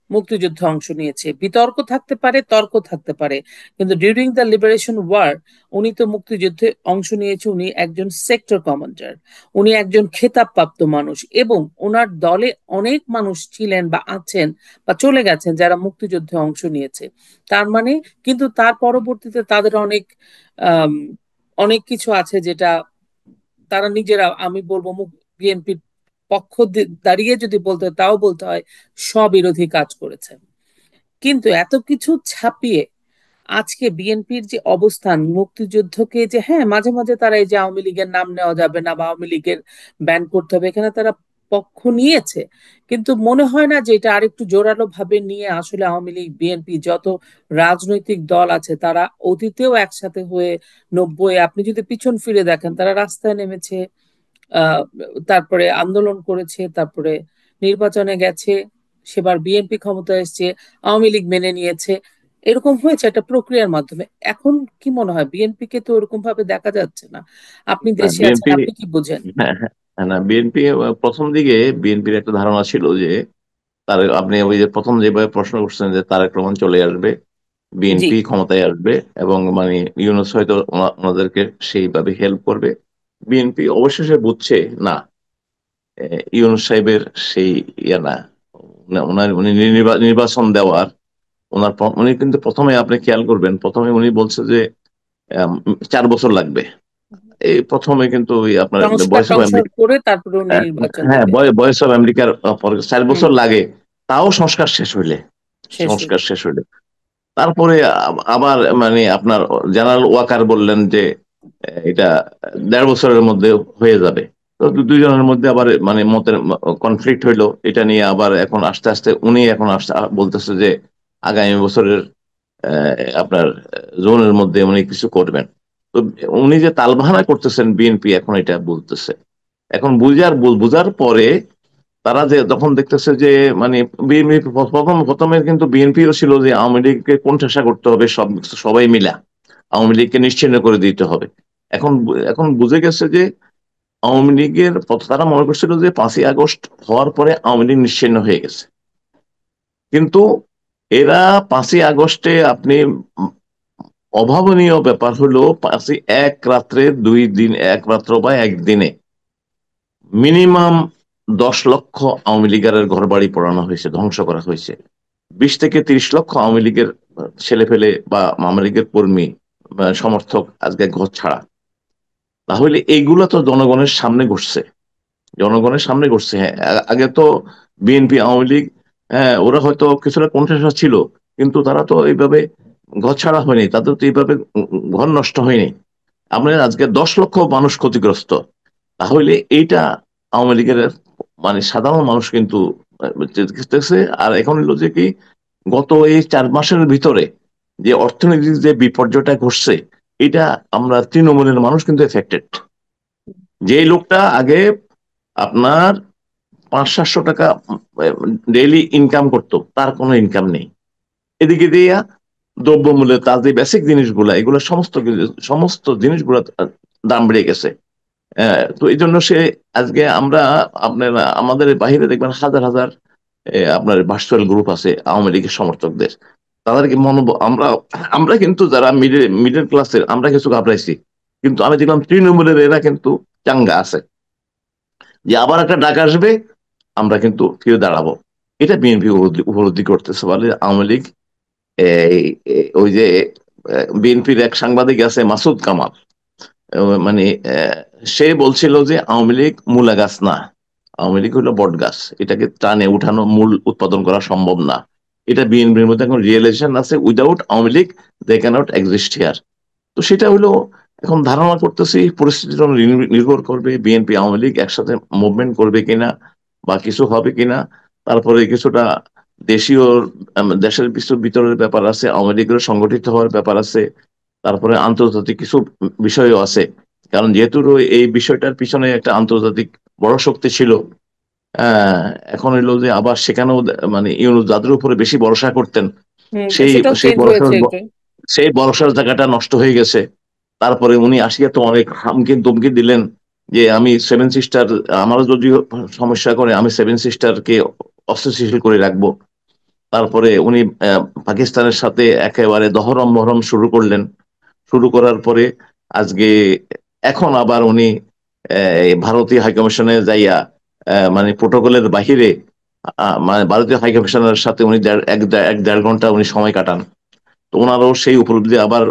মুক্তিযুদ্ধে অংশ নিয়েছে। বিতর্ক থাকতে পারে, তর্ক থাকতে পারে, কিন্তু ডিউরিং দ্য লিবারেশন ওয়ার উনি তো মুক্তিযুদ্ধে অংশ নিয়েছে। উনি একজন সেক্টর কমান্ডার, উনি একজন খেতাবপ্রাপ্ত মানুষ, এবং ওনার দলে অনেক মানুষ ছিলেন বা আছেন বা চলে গেছেন যারা মুক্তিযুদ্ধে অংশ নিয়েছে। তার মানে, কিন্তু তার পরবর্তীতে তাদের আম, অনেক কিছু আছে যেটা তারা নিজেরা, আমি বলবো বিএনপির পক্ষ দাঁড়িয়ে যদি বলতে হয়, তাও বলতে হয় স্ববিরোধী কাজ করেছে। কিন্তু এত কিছু ছাপিয়ে আজকে বিএনপির যে অবস্থান, মুক্তিযুদ্ধকে যে হ্যাঁ মাঝে মাঝে তারা এই যে আওয়ামী লীগের নাম নেওয়া যাবে না বা আওয়ামী লীগের ব্যান করতে হবে, এখানে তারা পক্ষ নিয়েছে, কিন্তু মনে হয় না যে এটা আরেকটু জোরালো ভাবে নিয়ে আসলে আওয়ামী লীগ বিএনপি যত রাজনৈতিক দল আছে তারা অতীতেও একসাথে হয়ে 90, আপনি যদি পিছন ফিরে দেখেন, তারা রাস্তায় নেমেছে, আহ তারপরে আন্দোলন করেছে, তারপরে নির্বাচনে গেছে, সেবার বিএনপি ক্ষমতা এসছে, আওয়ামী লীগ মেনে নিয়েছে, এরকম হয়েছে একটা প্রক্রিয়ার মাধ্যমে। এখন কি মনে হয়, বিএনপি কে তো ওরকম ভাবে দেখা যাচ্ছে না। আপনি না দেশে আছেন, বিএনপি, আপনি কি বুঝেন? হ্যাঁ হ্যাঁ না বিএনপি প্রথম দিকে বিএনপির একটা ধারণা ছিল যে তার, আপনি ওই যে প্রথম যেভাবে প্রশ্ন করছেন যে তারেক রহমান চলে আসবে, জি। বিএনপি ক্ষমতায় আসবে এবং মানে ইউনূস হয়তো ওনাদেরকে সেইভাবে হেল্প করবে। বিএনপি অবশেষে বুঝছে না, ইউনূস সাহেবের সেই ইয়ে না, ওনার উনি নির্বাচন দেওয়ার উনি কিন্তু প্রথমে আপনি খেয়াল করবেন, প্রথমে উনি বলছে যে 4 বছর লাগবে। এই প্রথমে কিন্তু ওই আপনার সংস্কার ভয়েস অফ টংস্কার আমেরিকা, করে তারপরে উনি নির্বাচন হ্যাঁ দিবে। ভয়েস অফ আমেরিকার পরে চার হুম। বছর লাগে, তাও সংস্কার শেষ হইলে, শেষ সংস্কার হইল। শেষ হইলে তারপরে আবার মানে আপনার জেনারেল ওয়াকার বললেন যে এটা 1.5 বছরের মধ্যে হয়ে যাবে। তো দুইজনের মধ্যে আবার মানে মতের কনফ্লিক্ট হইলো এটা নিয়ে। আবার এখন আস্তে আস্তে উনি এখন আসতে বলতেছে যে আগামী বছরের আপনার জোনের মধ্যে উনি কিছু করবেন। তো উনি যে তালবাহানা করতেছেন বিএনপি এখন এটা বলতেছে, এখন বুঝার পরে তারা যে যখন দেখতেছে যে মানে বিএনপি প্রথমে কিন্তু বিএনপিও ছিল যে আওয়ামী লীগকে কোণঠাসা করতে হবে, সবাই মিলা আওয়ামী লীগকে নিশ্চিহ্ন করে দিতে হবে। এখন বুঝে গেছে যে আওয়ামী লীগের তারা মনে করছিল যে 5ই আগস্ট হওয়ার পরে আওয়ামী লীগ নিশ্চিহ্ন হয়ে গেছে। কিন্তু এরা 5ই আগস্টে আপনি অভাবনীয় ব্যাপার হলো 5ই এক রাত্রে 2 দিন, এক রাত্র বা একদিনে মিনিমাম 10 লক্ষ আওয়ামী লীগের ঘর বাড়ি পোড়ানো হয়েছে, ধ্বংস করা হয়েছে। 20 থেকে 30 লক্ষ আওয়ামী লীগের ছেলে পেলে বা আওয়ামী লীগের কর্মী বা সমর্থক আজকে ঘর ছাড়া। তাহলে এইগুলো তো জনগণের সামনে ঘটছে, জনগণের সামনে ঘটছে। হ্যাঁ আগে তো বিএনপি আওয়ামী লীগ, হ্যাঁ ওরা হয়তো কিছুটা কণ্ঠস্বর ছিল, কিন্তু তারা তো এইভাবে ঘর ছাড়া হয়নি, তাদের তো এইভাবে ঘর নষ্ট হয়নি। আমরা আজকে 10 লক্ষ মানুষ ক্ষতিগ্রস্ত। তাহলে এইটা আওয়ামী লীগের মানে সাধারণ মানুষ কিন্তু দেখতেছে। আর এখন হলো যে কি, গত এই 4 মাসের ভিতরে যে অর্থনৈতিক যে বিপর্যয়টা ঘটছে, এটা আমরা তৃণমূলের মানুষ কিন্তু এফেক্টেড। যে লোকটা আগে আপনার 500-700 টাকা ডেইলি ইনকাম করতো, তার কোনো ইনকাম নেই। এদিকে দিয়া দ্রব্যমূল্যে তার যে বেসিক জিনিসগুলা, এগুলো সমস্ত জিনিসগুলো দাম বেড়ে গেছে। তো এই জন্য সে আজকে আমরা আপনার আমাদের বাহিরে দেখবেন হাজার হাজার আপনার ভার্চুয়াল গ্রুপ আছে আওয়ামী লীগের সমর্থকদের। তাদেরকে আমরা আমরা কিন্তু যারা মিডল মিডল ক্লাসের আমরা কিছু ঘাবড়াইছি, কিন্তু আমি দেখলাম তৃণমূলের এরা কিন্তু চাঙ্গা আছে যে আবার একটা ডাক আসবে, আমরা কিন্তু ফিরে দাঁড়াবো। এটা বিএনপি উপলব্ধি করতেছে বলে আওয়ামী লীগ এই ওই যে বিএনপির এক সাংবাদিক আছে মাসুদ কামাল, মানে সে বলছিল যে আওয়ামী লীগ মূলা গাছ না, আওয়ামী লীগ হলো বট গাছ, এটাকে টানে উঠানো মূল উৎপাদন করা সম্ভব না। এটা বিএনপির মধ্যে এখন রিয়েলাইজেশন আছে, without Awami League they cannot exist here. তো সেটা হলো এখন ধারণা করতেছি পরিস্থিতির উপর নির্ভর করবে বিএনপি আওয়ামী লীগ একসাথে মুভমেন্ট করবে কিনা বা কিছু হবে কিনা। তারপরে কিছুটা দেশীয় দেশের কিছু ভিতরের ব্যাপার আছে, আওয়ামী লীগের সংগঠিত হওয়ার ব্যাপার আছে, তারপরে আন্তর্জাতিক কিছু বিষয়ও আছে। কারণ যেহেতু এই বিষয়টার পিছনে একটা আন্তর্জাতিক বড় শক্তি ছিল, আহ, এখন হইলো যে আবার সেখানেও মানে ইউনুস যাদের উপরে বেশি ভরসা করতেন, সেই সেটাও সেই চেঞ্জ ভরসার হয়েছে একটু। সেই ভরসার জায়গাটা নষ্ট হয়ে গেছে। তারপরে উনি আসিয়া তো অনেক হামকি তুমকি দিলেন যে আমি সেভেন সিস্টার, আমারও যদি সমস্যা করে আমি সেভেন সিস্টারকে অস্থিতিশীল করে রাখবো। তারপরে উনি পাকিস্তানের সাথে একেবারে দহরম মহরম শুরু করলেন। শুরু করার পরে আজকে এখন আবার উনি ভারতীয় হাইকমিশনে যাইয়া মানে প্রোটোকলের বাহিরে মানে ভারতীয় হাইকমিশনের সাথে উনি এক দেড় ঘন্টা উনি সময় কাটান। তো ওনারও সেই উপলব্ধি আবার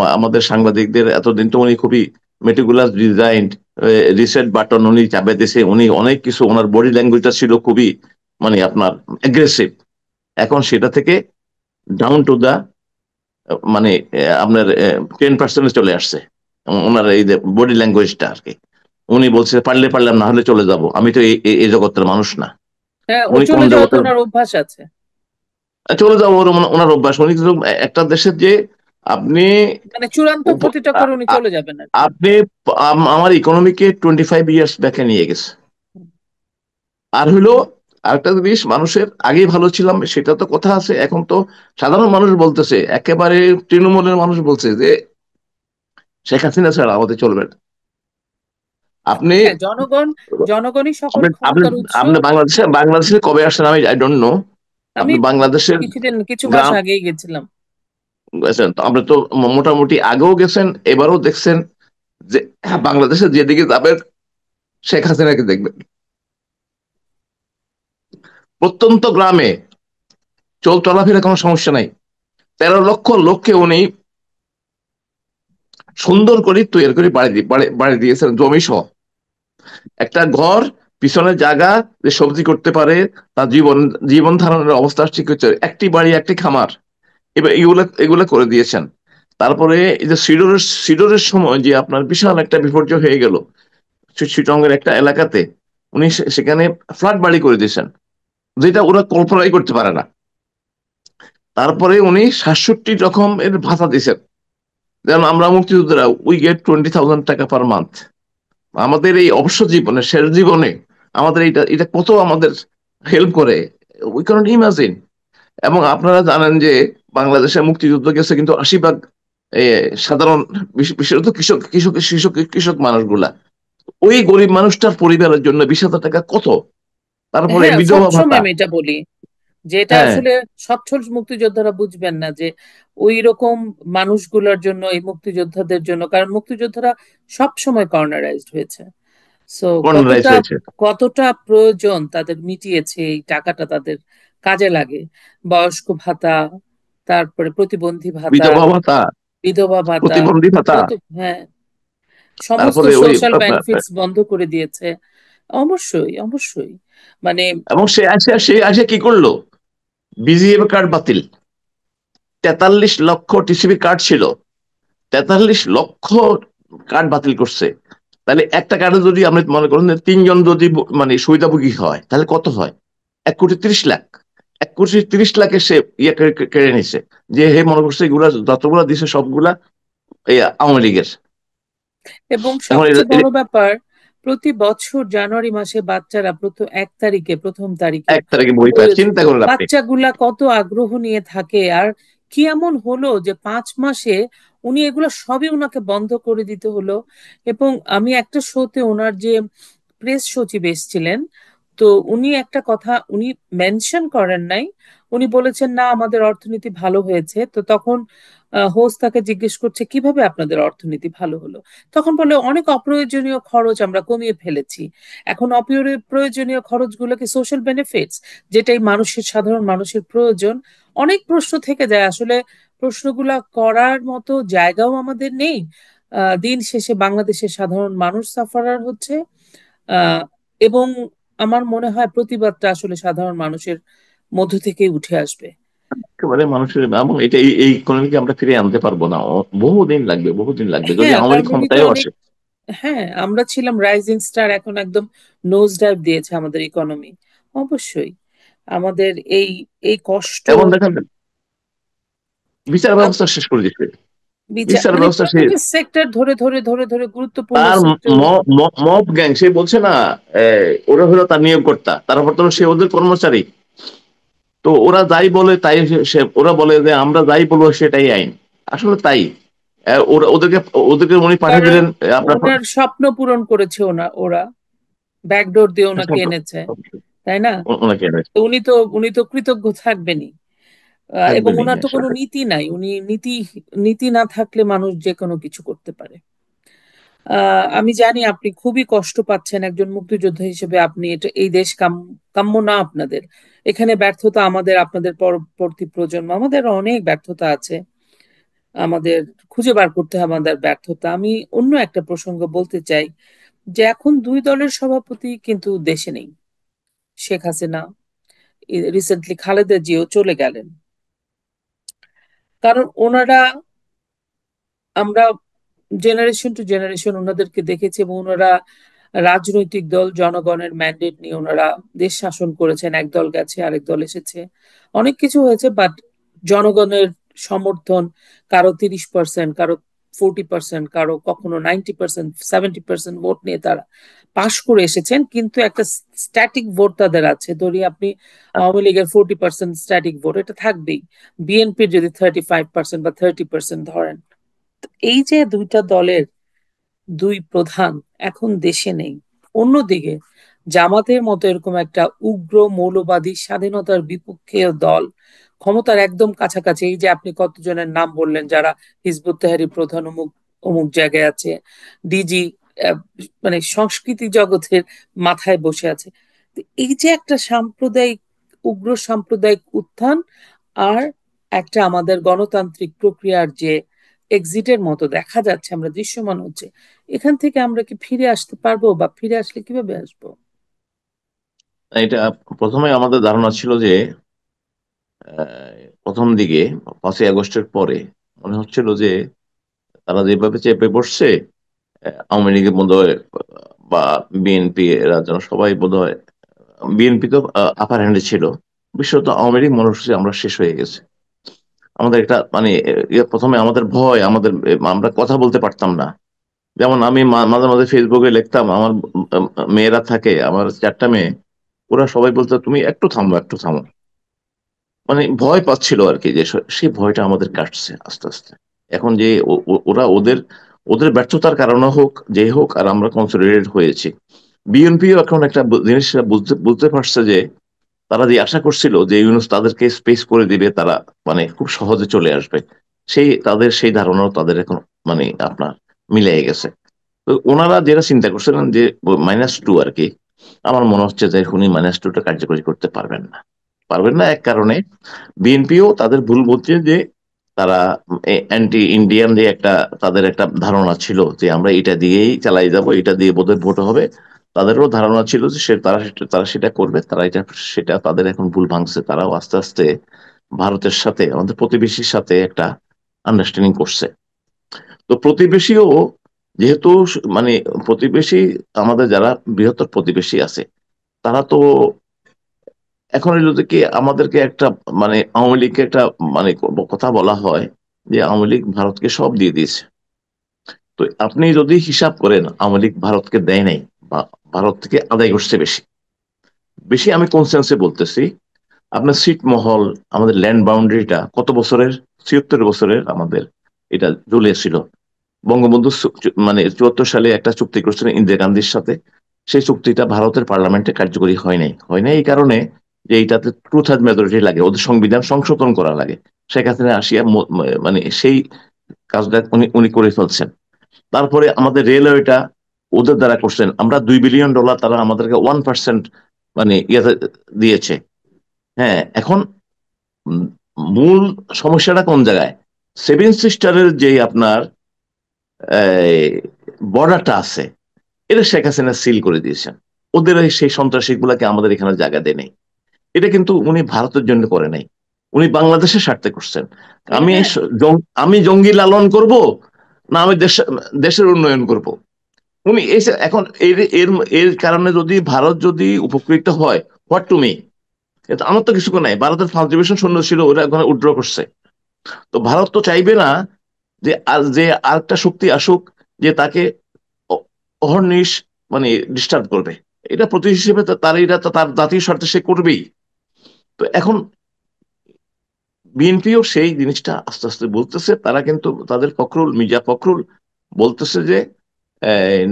আমাদের সাংবাদিকদের এতদিন তো উনি খুবই মেটিকুলাস ডিজাইন রিসেট বাটন উনি চাপে দিয়েছে, উনি অনেক কিছু ওনার বডি ল্যাঙ্গুয়েজটা ছিল খুবই মানে আপনার এগ্রেসিভ। এখন সেটা থেকে ডাউন টু দা মানে আপনার 10% চলে আসছে ওনার এই যে বডি ল্যাঙ্গুয়েজটা আর কি। উনি বলছে পারলে পারলাম, না হলে চলে যাব, আমি তো এই জগতের মানুষ না। হ্যাঁ, ও উনি কোন চলে যাওয়া তো জগতের? ওনার অভ্যাস আছে। চলে যাবো ওনার অভ্যাস। উনি কিন্তু একটা দেশের যে আপনি মানে চূড়ান্ত উপ- ক্ষতিটা আ- করে উনি আ- চলে যাবেন আর কি। আপনি আমার ইকোনমিকে 25 ইয়ার্স ব্যাকে নিয়ে গেছে। আর হইলো আরেকটা জিনিস, মানুষের আগেই ভালো ছিলাম সেটা তো কথা আছে, এখন তো সাধারণ মানুষ বলতেছে, একেবারে তৃণমূলের মানুষ বলছে যে শেখ হাসিনা ছাড়া আমাদের চলবে না। আপনি হ্যাঁ, জনগণই সকল আপনি আপনি ক্ষমতার উৎস। আপনি বাংলাদেশে কবে আসছেন আমি আই ডোন্ট নো। আমি আপনি বাংলাদেশের কিছু মাস গ্রাম আগেই গেছিলাম। গেছেন তো, আপনি তো মোটামুটি আগেও গেছেন, এবারও দেখছেন যে বাংলাদেশে যেদিকে যাবেন শেখ হাসিনাকে দেখবেন। প্রত্যন্ত গ্রামে চলাফেরা কোনো সমস্যা নাই। 13 লক্ষ লোককে উনি সুন্দর করে তৈরি করে বাড়ি দিয়েছেন জমি সহ। একটা ঘর, পিছনে জায়গা, যে সবজি করতে পারে, তার জীবন ধারণের অবস্থা ঠিক হচ্ছে, একটি বাড়ি একটি খামার, এবার এগুলো এগুলো করে দিয়েছেন। তারপরে এই যে সিডরের সময় যে আপনার বিশাল একটা বিপর্যয় হয়ে গেল চিটগংয়ের একটা এলাকাতে, উনি সেখানে ফ্ল্যাট বাড়ি করে দিয়েছেন, যেটা ওরা কল্পনাই করতে পারে না। তারপরে উনি 67 রকমের ভাতা দিয়েছেন। যেমন আমরা মুক্তিযোদ্ধারা উই গেট 20,000 টাকা পার মান্থ। আমাদের এই অবসর জীবনে, শেষ জীবনে আমাদের এটা এটা কত আমাদের হেল্প করে, উই ক্যানট ইমাজিন। এবং আপনারা জানেন যে বাংলাদেশে মুক্তিযুদ্ধ গেছে কিন্তু 80 ভাগ এ, সাধারণ বিশেষত কৃষক মানুষগুলা। ওই গরিব মানুষটার পরিবারের জন্য 20,000 টাকা কত। তারপরে হ্যাঁ, বিধবা সবসময় ভাতা। আমি এটা বলি যে এটা হ্যাঁ, আসলে সচ্ছল মুক্তিযোদ্ধারা বুঝবেন না যে ওই রকম মানুষগুলোর জন্য, এই মুক্তিযোদ্ধাদের জন্য, কারণ মুক্তিযোদ্ধারা সব সময় কর্নারাইজড হয়েছে। সো কর্নারাইজ কতটা হয়েছে। কতটা প্রয়োজন তাদের মিটিয়েছে, এই টাকাটা তাদের কাজে লাগে। বয়স্ক ভাতা, তারপরে প্রতিবন্ধী ভাতা, বিধবা ভাতা, বিধবা ভাতা, প্রতিবন্ধী ভাতা। কত, হ্যাঁ, সমস্ত তারপরে ওই সোশ্যাল বেনিফিটস বন্ধ করে দিয়েছে। অবশ্যই, অবশ্যই। মানে এবং সে আসে কি করলো, বিজিএম কার্ড বাতিল। 43 লক্ষ টিসিবি কার্ড ছিল, 43 লক্ষ কার্ড বাতিল করছে। তাহলে একটা কার্ডে যদি আপনি মনে করেন যে 3 জন যদি মানে সুবিধাভোগী হয় তাহলে কত হয়? 1,30,00,000। 1,30,00,000 সে কেড়ে নিছে। যে হে মনে করছে এগুলা যতগুলা দিছে সবগুলা এই আওয়ামী লীগের। এবং এখন সবচেয়ে বড় ব্যাপার, প্রতি বছর জানুয়ারি মাসে বাচ্চারা প্রথম তারিখে 1 তারিখে বই ওই পায়, চিন্তা করেন আপনি। বাচ্চাগুলা কত আগ্রহ নিয়ে থাকে। আর কি এমন হলো যে 5 মাসে উনি এগুলো সবই ওনাকে বন্ধ করে দিতে হলো। এবং আমি একটা শোতে ওনার যে প্রেস সচিব এসেছিলেন, তো উনি একটা কথা উনি মেনশন করেন নাই। উনি বলেছেন না আমাদের অর্থনীতি ভালো হয়েছে। তো তখন হোস্ট তাকে জিজ্ঞেস করছে কিভাবে আপনাদের অর্থনীতি ভালো হলো, তখন বলে অনেক অপ্রয়োজনীয় খরচ আমরা কমিয়ে ফেলেছি। এখন অপ্রয়োজনীয় খরচগুলোকে সোশ্যাল বেনিফিটস, যেটাই মানুষের, সাধারণ মানুষের প্রয়োজন। অনেক প্রশ্ন থেকে যায় আসলে, প্রশ্নগুলা করার মতো জায়গাও আমাদের নেই। দিন শেষে বাংলাদেশের সাধারণ মানুষ সাফারার হচ্ছে। আহ এবং আমার মনে হয় প্রতিবাদটা আসলে সাধারণ মানুষের মধ্য থেকেই উঠে আসবে। একেবারে মানুষের, এবং এটা এই ইকোনমিকে আমরা ফিরিয়ে আনতে পারবো না, বহুদিন লাগবে, বহুদিন লাগবে, যদি হ্যাঁ, আওয়ামী লীগ কারণ উনি তো ক্ষমতায়ও অনেক, আসে। হ্যাঁ আমরা ছিলাম রাইজিং স্টার, এখন একদম নোজ ডাইভ দিয়েছে আমাদের ইকোনমি। অবশ্যই আমাদের এই এই কষ্ট, এবং দেখেন বিচার ব্যবস্থা শেষ করে দিচ্ছে, বিচার বিচার মানে ব্যবস্থা শেষ। প্রতিটা সেক্টর ধরে ধরে ধরে ধরে গুরুত্বপূর্ণ তার সেক্টর। মব গ্যাং, সে বলছে না, ওরা হলো তার নিয়োগকর্তা, তারপর তো সে ওদের কর্মচারী। তো ওরা যাই বলে তাই, ওরা বলে যে আমরা যাই বলবো সেটাই আইন। আসলে তাই। ওরা ওদেরকে ওদেরকে উনি পাঠিয়ে কারণ দিলেন আপনার ওনার স্বপ্ন পূরণ করেছে ওরা ব্যাকডোর দিয়ে ওনাকে এনেছে, তাই না? ওনাকে তো উনি তো কৃতজ্ঞ থাকবেনই। এবং থাকবেনই, ওনার হ্যাঁ তো কোনো সেটাই। নীতি নাই, উনি নীতি, নীতি না থাকলে মানুষ যে কোনো কিছু করতে পারে। আমি জানি আপনি খুবই কষ্ট পাচ্ছেন একজন মুক্তিযোদ্ধা হিসেবে, আপনি এটা, এই দেশ কাম্য না আপনাদের। এখানে ব্যর্থতা আমাদের, আপনাদের পরবর্তী প্রজন্ম, আমাদের অনেক ব্যর্থতা আছে, আমাদের খুঁজে বার করতে হবে আমাদের ব্যর্থতা। আমি অন্য একটা প্রসঙ্গ বলতে চাই, যে এখন দুই দলের সভাপতি কিন্তু দেশে নেই। শেখ হাসিনা, রিসেন্টলি খালেদা জিও চলে গেলেন। কারণ ওনারা, আমরা জেনারেশন টু জেনারেশন ওনাদেরকে দেখেছি, এবং ওনারা রাজনৈতিক দল, জনগণের ম্যান্ডেট নিয়ে ওনারা দেশ শাসন করেছেন। এক দল গেছে, আরেক দল এসেছে, অনেক কিছু হয়েছে, বাট জনগণের সমর্থন, কারো 30%, কারো 40%, কারো কখনো 90%, 70% ভোট নিয়ে তারা পাশ করে এসেছেন। কিন্তু একটা স্ট্যাটিক ভোট তাদের আছে। ধরি আপনি আওয়ামী লীগের 40% স্ট্যাটিক ভোট, এটা থাকবেই। বিএনপির যদি 35% বা 30% ধরেন, এই যে দুইটা দলের দুই প্রধান এখন দেশে নেই। অন্যদিকে জামাতের মতো এরকম একটা উগ্র মৌলবাদী স্বাধীনতার বিপক্ষে দল ক্ষমতার একদম কাছাকাছি, এই যে আপনি কতজনের নাম বললেন যারা হিজবুত তাহরীর প্রধান অমুক অমুক জায়গায় আছে, ডিজি, মানে সংস্কৃতি জগতের মাথায় বসে আছে। তো এই যে একটা সাম্প্রদায়িক, উগ্র সাম্প্রদায়িক উত্থান, আর একটা আমাদের গণতান্ত্রিক প্রক্রিয়ার যে এক্সিটের মতো দেখা যাচ্ছে, আমরা দৃশ্যমান হচ্ছে, এখান থেকে আমরা কি ফিরে আসতে পারবো, বা ফিরে আসলে কিভাবে আসবো? এটা প্রথমে আমাদের ধারণা ছিল যে প্রথম দিকে 5ই আগস্টের পরে মনে হচ্ছিল যে তারা যেভাবে চেপে বসছে, আওয়ামী লীগের বোধ হয় বা বিএনপি, এরা যেন সবাই বোধ হয়, বিএনপি তো আপার হ্যান্ডে ছিল, বিশেষত আওয়ামী লীগ মনে হচ্ছে আমরা শেষ হয়ে গেছে। আমাদের একটা মানে প্রথমে আমাদের ভয়, আমাদের আমরা কথা বলতে পারতাম না। যেমন আমি মাঝে মাঝে ফেসবুকে লিখতাম, আমার মেয়েরা থাকে, আমার 4টা মেয়ে, ওরা সবাই বলতো তুমি একটু থামো, একটু থামো। মানে ভয় পাচ্ছিল আর কি, যে সেই ভয়টা আমাদের কাটছে আস্তে আস্তে। এখন যে ওরা ওদের ওদের ব্যর্থতার কারণে হোক, যে হোক, আর আমরা কনসলিডেট হয়েছি। বিএনপিও এখন একটা জিনিস বুঝতে বুঝতে পারছে যে তারা যে আশা করছিল যে ইউনূস তাদেরকে স্পেস করে দিবে, তারা মানে খুব সহজে চলে আসবে, সেই ধারণাও তাদের এখন মানে আপনার মিলে গেছে। তো ওনারা যেটা চিন্তা করছিলেন যে -2 আর কি, আমার মনে হচ্ছে যে উনি -2টা কার্যকরী করতে পারবেন না। পারবেন না এক কারণে, বিএনপিও তাদের ভুল বলছে যে তারা অ্যান্টি ইন্ডিয়ান যে একটা তাদের একটা ধারণা ছিল যে আমরা এটা দিয়েই চালাই যাব, এটা দিয়ে বোধহয় ভোট হবে। তাদেরও ধারণা ছিল যে তারা সেটা করবে, তারা সেটা তাদের এখন ভুল ভাঙছে। তারাও আস্তে আস্তে ভারতের সাথে, আমাদের প্রতিবেশীর সাথে একটা আন্ডারস্ট্যান্ডিং করছে। তো প্রতিবেশীও যেহেতু মানে প্রতিবেশী, আমাদের যারা বৃহত্তর প্রতিবেশী আছে, তারা তো এখন যদি কি আমাদেরকে একটা মানে আওয়ামী লীগকে একটা মানে কথা বলা হয় যে আওয়ামী লীগ ভারতকে সব দিয়ে দিয়েছে। তো আপনি যদি হিসাব করেন, আওয়ামী লীগ ভারতকে দেয় নাই, বা ভারত থেকে আদায় করছে বেশি। বেশি আমি কোন সেন্সে বলতেছি, আপনার ছিটমহল, আমাদের ল্যান্ড বাউন্ডারিটা কত বছরের, 76 বছরের আমাদের এটা ঝুলে ছিল। বঙ্গবন্ধু মানে 74 সালে একটা চুক্তি করেছিলেন ইন্দিরা গান্ধীর সাথে। সেই চুক্তিটা ভারতের পার্লামেন্টে কার্যকরী হয় নাই, হয় নাই এই কারণে যে এইটাতে টু থার্ড মেজরিটি লাগে, ওদের সংবিধান সংশোধন করা লাগে। শেখ হাসিনা আসিয়া মানে সেই কাজটা উনি উনি করে ফেলছেন। তারপরে আমাদের রেলওয়েটা ওদের দ্বারা করছেন, আমরা $2 বিলিয়ন, তারা আমাদেরকে 1% মানে ইয়েতে দিয়েছে। হ্যাঁ, এখন উম, মূল সমস্যাটা কোন জায়গায়? সেভেন সিস্টারের যে আপনার বর্ডারটা আছে, এটা শেখ হাসিনা সিল করে দিয়েছেন। ওদের সেই সন্ত্রাসী গুলাকে আমাদের এখানে জায়গা দেয় নাই। এটা কিন্তু উনি ভারতের জন্য করে নাই, উনি বাংলাদেশের স্বার্থে করছেন। আমি হ্যাঁ, আমি জঙ্গি লালন করব, না আমি দেশের উন্নয়ন করব? উনি এখন এর এর এর কারণে যদি ভারত যদি উপকৃত হয়, হোয়াট টু মি, আমার তো কিছু নাই। ভারতের ফার্স্ট ডিভিশন সৈন্য ছিল, ওরা এখন উইথড্র করছে। তো ভারত তো চাইবে না যে আরেকটা শক্তি আসুক, যে তাকে অহর্নিশ মানে ডিস্টার্ব করবে। এটা প্রতি হিসেবে তার এটা তো তার জাতীয় স্বার্থে সে করবেই। তো এখন বিএনপিও সেই জিনিসটা আস্তে আস্তে বলতেছে, তারা কিন্তু তাদের ফখরুল, মির্জা ফখরুল বলতেছে যে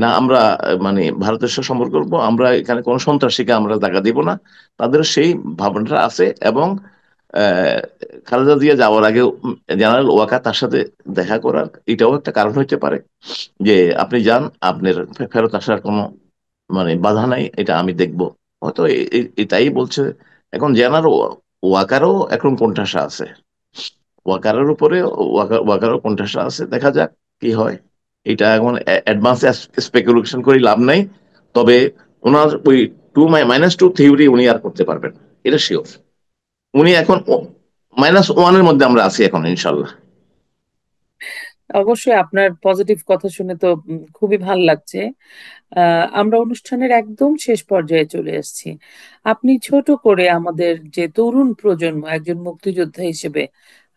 না আমরা মানে ভারতের সাথে সম্পর্ক করবো, আমরা এখানে কোনো সন্ত্রাসীকে আমরা জায়গা দিব না। তাদের সেই ভাবনাটা আছে। এবং আহ, খালেদা জিয়া যাওয়ার আগে জেনারেল ওয়াকার তার সাথে দেখা করার এটাও একটা কারণ হতে পারে, যে আপনি যান, আপনার ফেরত আসার কোনো মানে বাধা নাই, এটা আমি দেখবো। হয়তো এটাই বলছে। এখন জেনারেল ওয়াকারও এখন কোণঠাসা আছে, ওয়াকারের উপরে ওয়াকারও কোণঠাসা আছে। দেখা যাক কি হয়। এটা এখন অ্যাডভান্স স্পেকুলেশন করে লাভ নাই। তবে ওনার ওই -2 থিওরি উনি আর করতে পারবেন না, এটা শিওর। উনি এখন -1-এর মধ্যে আমরা আছি এখন ইনশাল্লাহ। অবশ্যই আপনার পজিটিভ কথা শুনে তো খুবই ভাল লাগছে। আমরা অনুষ্ঠানের একদম শেষ পর্যায়ে চলে এসেছি। আপনি ছোট করে আমাদের যে তরুণ প্রজন্ম, একজন মুক্তিযোদ্ধা হিসেবে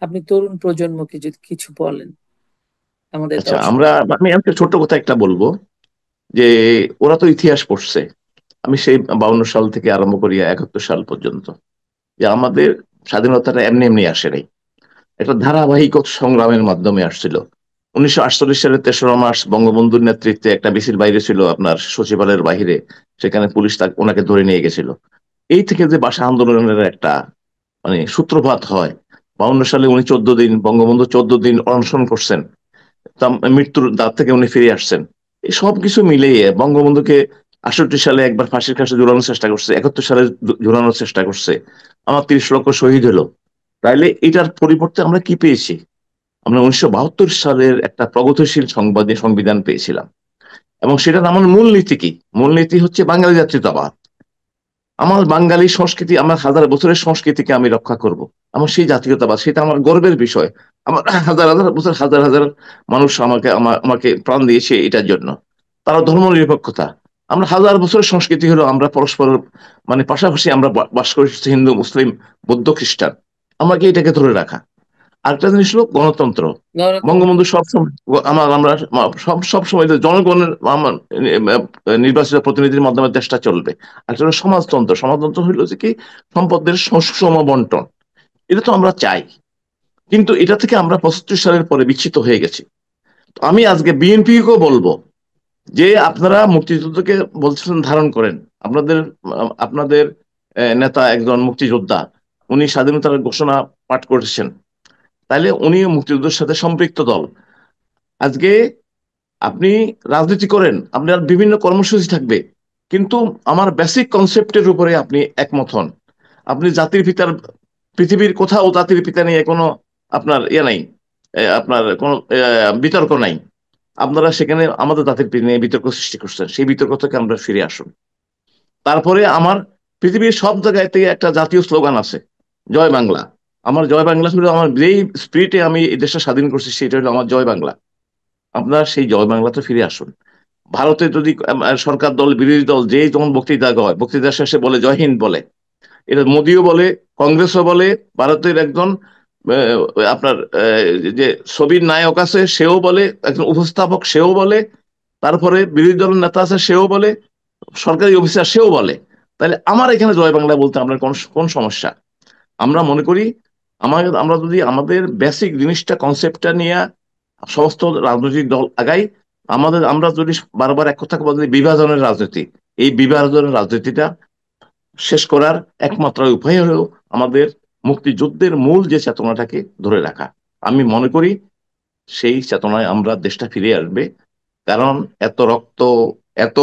আপনি তরুণ প্রজন্মকে যদি কিছু বলেন আমাদের আচ্ছা, দর্শক। আমি একটা ছোট্ট কথা একটা বলবো, যে ওরা তো ইতিহাস পড়ছে। আমি সেই 52 সাল থেকে আরম্ভ করি 71 সাল পর্যন্ত, যে আমাদের স্বাধীনতাটা এমনি এমনি আসে নাই, একটা ধারাবাহিক সংগ্রামের মাধ্যমে আসছিল। 1948 সালের 3রা মার্চ বঙ্গবন্ধুর নেতৃত্বে একটা মিছিল বাইরে ছিল আপনার সচিবালয়ের বাইরে, সেখানে পুলিশ ওনাকে ধরে নিয়ে গেছিল। এই থেকে যে ভাষা আন্দোলনের একটা মানে সূত্রপাত হয়। 52 সালে উনি 14 দিন, বঙ্গবন্ধু 14 দিন অনশন করছেন, মৃত্যুর দাঁত থেকে উনি ফিরে আসছেন। এই সব কিছু মিলিয়ে বঙ্গবন্ধুকে 68 সালে একবার ফাঁসির কাছে ঝুলানোর চেষ্টা করছে, 71 সালে ঝুলানোর চেষ্টা করছে, আমার 30 লক্ষ শহীদ হলো। তাইলে এটার পরিবর্তে আমরা কি পেয়েছি? আমরা 1972 সালের একটা প্রগতিশীল সংবিধান পেয়েছিলাম। এবং সেটার আমার মূলনীতি কি? মূলনীতি হচ্ছে বাঙালি জাতীয়তাবাদ। আমার বাঙালি সংস্কৃতি, আমার হাজার বছরের সংস্কৃতিকে আমি রক্ষা করব। আমার সেই জাতীয়তাবাদ, সেটা আমার গর্বের বিষয়। আমার হাজার হাজার বছর, হাজার হাজার মানুষ আমাকে প্রাণ দিয়েছে এটার জন্য। তারা ধর্ম নিরপেক্ষতা, আমরা হাজার বছরের সংস্কৃতি হলো আমরা পরস্পর মানে পাশাপাশি আমরা বাস করছি, হিন্দু, মুসলিম, বৌদ্ধ, খ্রিস্টান। আমাকে এটাকে ধরে রাখা। আরেকটা জিনিস হলো গণতন্ত্র। গণতন্ত্র। বঙ্গবন্ধু সবসময় আমরা সব সময় জনগণের নির্বাচিত প্রতিনিধির মাধ্যমে দেশটা চলবে। আসলে সমাজতন্ত্র, সমাজতন্ত্র হইলো যে কি, সম্পদের সুষম বন্টন। এটা তো আমরা চাই, কিন্তু এটা থেকে আমরা 75 সালের পরে বিচ্ছিত হয়ে গেছি। তো আমি আজকে বিএনপি কেও বলবো যে আপনারা মুক্তিযুদ্ধকে বলছেন ধারণ করেন। আপনাদের আপনাদের নেতা একজন মুক্তিযোদ্ধা, উনি স্বাধীনতার ঘোষণা পাঠ করেছেন, তাইলে উনি মুক্তিযুদ্ধের সাথে সম্পৃক্ত দল। আজকে আপনি রাজনীতি করেন, আপনার বিভিন্ন কর্মসূচি থাকবে, কিন্তু আমার বেসিক কনসেপ্টের উপরে আপনি একমত হন। আপনি জাতির পিতার, পৃথিবীর কোথাও জাতির পিতা নিয়ে কোনো আপনার ইয়ে নাই, আপনার কোনো বিতর্ক নাই। আপনারা সেখানে আমাদের জাতির পিতা নিয়ে বিতর্ক সৃষ্টি করছেন, সেই বিতর্ক থেকে আমরা ফিরে আসুন। তারপরে আমার পৃথিবীর সব জায়গায় থেকে একটা জাতীয় স্লোগান আছে, জয় বাংলা। আমার জয় বাংলা হলো, আমার যেই স্পিরিটে আমি এই দেশটা স্বাধীন করছি সেটা হলো আমার জয় বাংলা। আপনার সেই জয় বাংলাতে ফিরে আসুন। ভারতে যদি সরকার দল, বিরোধী দল যেই যখন বক্তৃতা হয়, বক্তৃতা শেষে বলে জয় হিন্দ বলে, এটা মোদিও বলে, কংগ্রেসও বলে, ভারতের একজন আপনার যে ছবির নায়ক আছে সেও বলে, একজন উপস্থাপক সেও বলে, তারপরে বিরোধী দলের নেতা আছে সেও বলে, সরকারি অফিসার সেও বলে। তাহলে আমার এখানে জয় বাংলা বলতে আপনার কোন কোন সমস্যা? আমরা মনে করি আমরা যদি আমাদের বেসিক জিনিসটা, কনসেপ্টটা নিয়ে সমস্ত রাজনৈতিক দল আগাই, আমরা যদি বারবার এক কথা বলি বিভাজনের রাজনীতি, এই বিভাজনের রাজনীতিটা শেষ করার একমাত্র উপায় হলো আমাদের মুক্তিযুদ্ধের মূল যে চেতনাটাকে ধরে রাখা। আমি মনে করি সেই চেতনায় আমরা দেশটা ফিরে আসবে। কারণ এত রক্ত, এত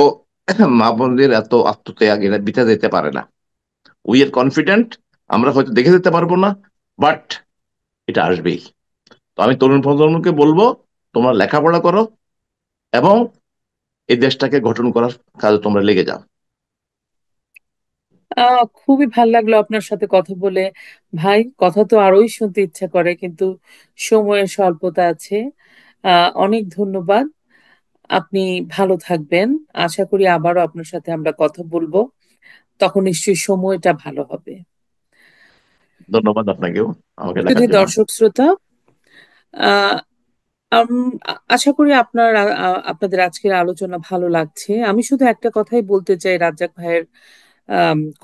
মা বোনদের এত আত্মত্যাগ এরা বিতা যেতে পারে না। উই আর কনফিডেন্ট, আমরা হয়তো দেখে যেতে পারবো না, বাট এটা আসবেই। তো আমি তরুণ প্রজন্মকে বলবো, তোমরা লেখাপড়া করো এবং এই দেশটাকে গঠন করার কাজে তোমরা লেগে যাও। খুবই ভাল লাগলো আপনার সাথে কথা বলে। ভাই, কথা তো আরোই শুনতে ইচ্ছা করে, কিন্তু সময়ের স্বল্পতা আছে। অনেক ধন্যবাদ। আপনি ভালো থাকবেন। আশা করি আবারও আপনার সাথে আমরা কথা বলবো, তখন নিশ্চয়ই সময়টা ভালো হবে। ধন্যবাদ আপনাকেও আমাকে যদি ডাকার জন্য। দর্শক শ্রোতা, আহ আশা করি আপনাদের আজকের আলোচনা ভালো লাগছে। আমি শুধু একটা কথাই বলতে চাই রাজ্জাক ভাইয়ের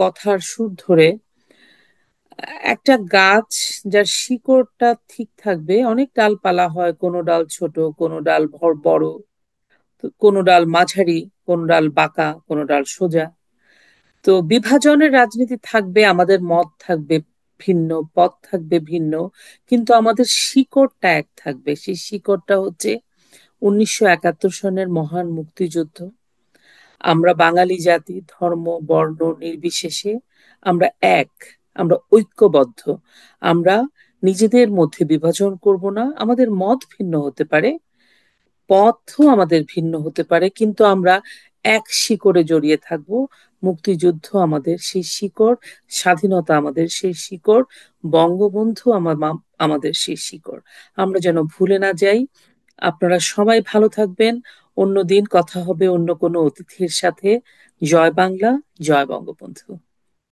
কথার সুর ধরে। একটা গাছ যার শিকড়টা ঠিক থাকবে, অনেক ডালপালা হয়, কোনো ডাল ছোট, কোনো ডাল বড়, কোনো ডাল মাঝারি, কোনো ডাল বাঁকা, কোনো ডাল সোজা। তো বিভাজনের রাজনীতি থাকবে, আমাদের মত থাকবে ভিন্ন, পথ থাকবে ভিন্ন, কিন্তু আমাদের শিকড়টা এক থাকবে। সেই শিকড়টা হচ্ছে 1971 সনের মহান মুক্তিযুদ্ধ। আমরা বাঙালি জাতি ধর্ম বর্ণ নির্বিশেষে আমরা এক, আমরা ঐক্যবদ্ধ। আমরা নিজেদের মধ্যে বিভাজন করব না। আমাদের মত ভিন্ন হতে পারে, পথও আমাদের ভিন্ন হতে পারে, কিন্তু আমরা এক শিকড়ে জড়িয়ে থাকব। মুক্তিযুদ্ধ আমাদের সেই শিকড়, স্বাধীনতা আমাদের সেই শিকড়, বঙ্গবন্ধু আমাদের সেই শিকড়। আমরা যেন ভুলে না যাই। আপনারা সবাই ভালো থাকবেন। অন্য দিন কথা হবে অন্য কোনো অতিথির সাথে। জয় বাংলা, জয় বঙ্গবন্ধু।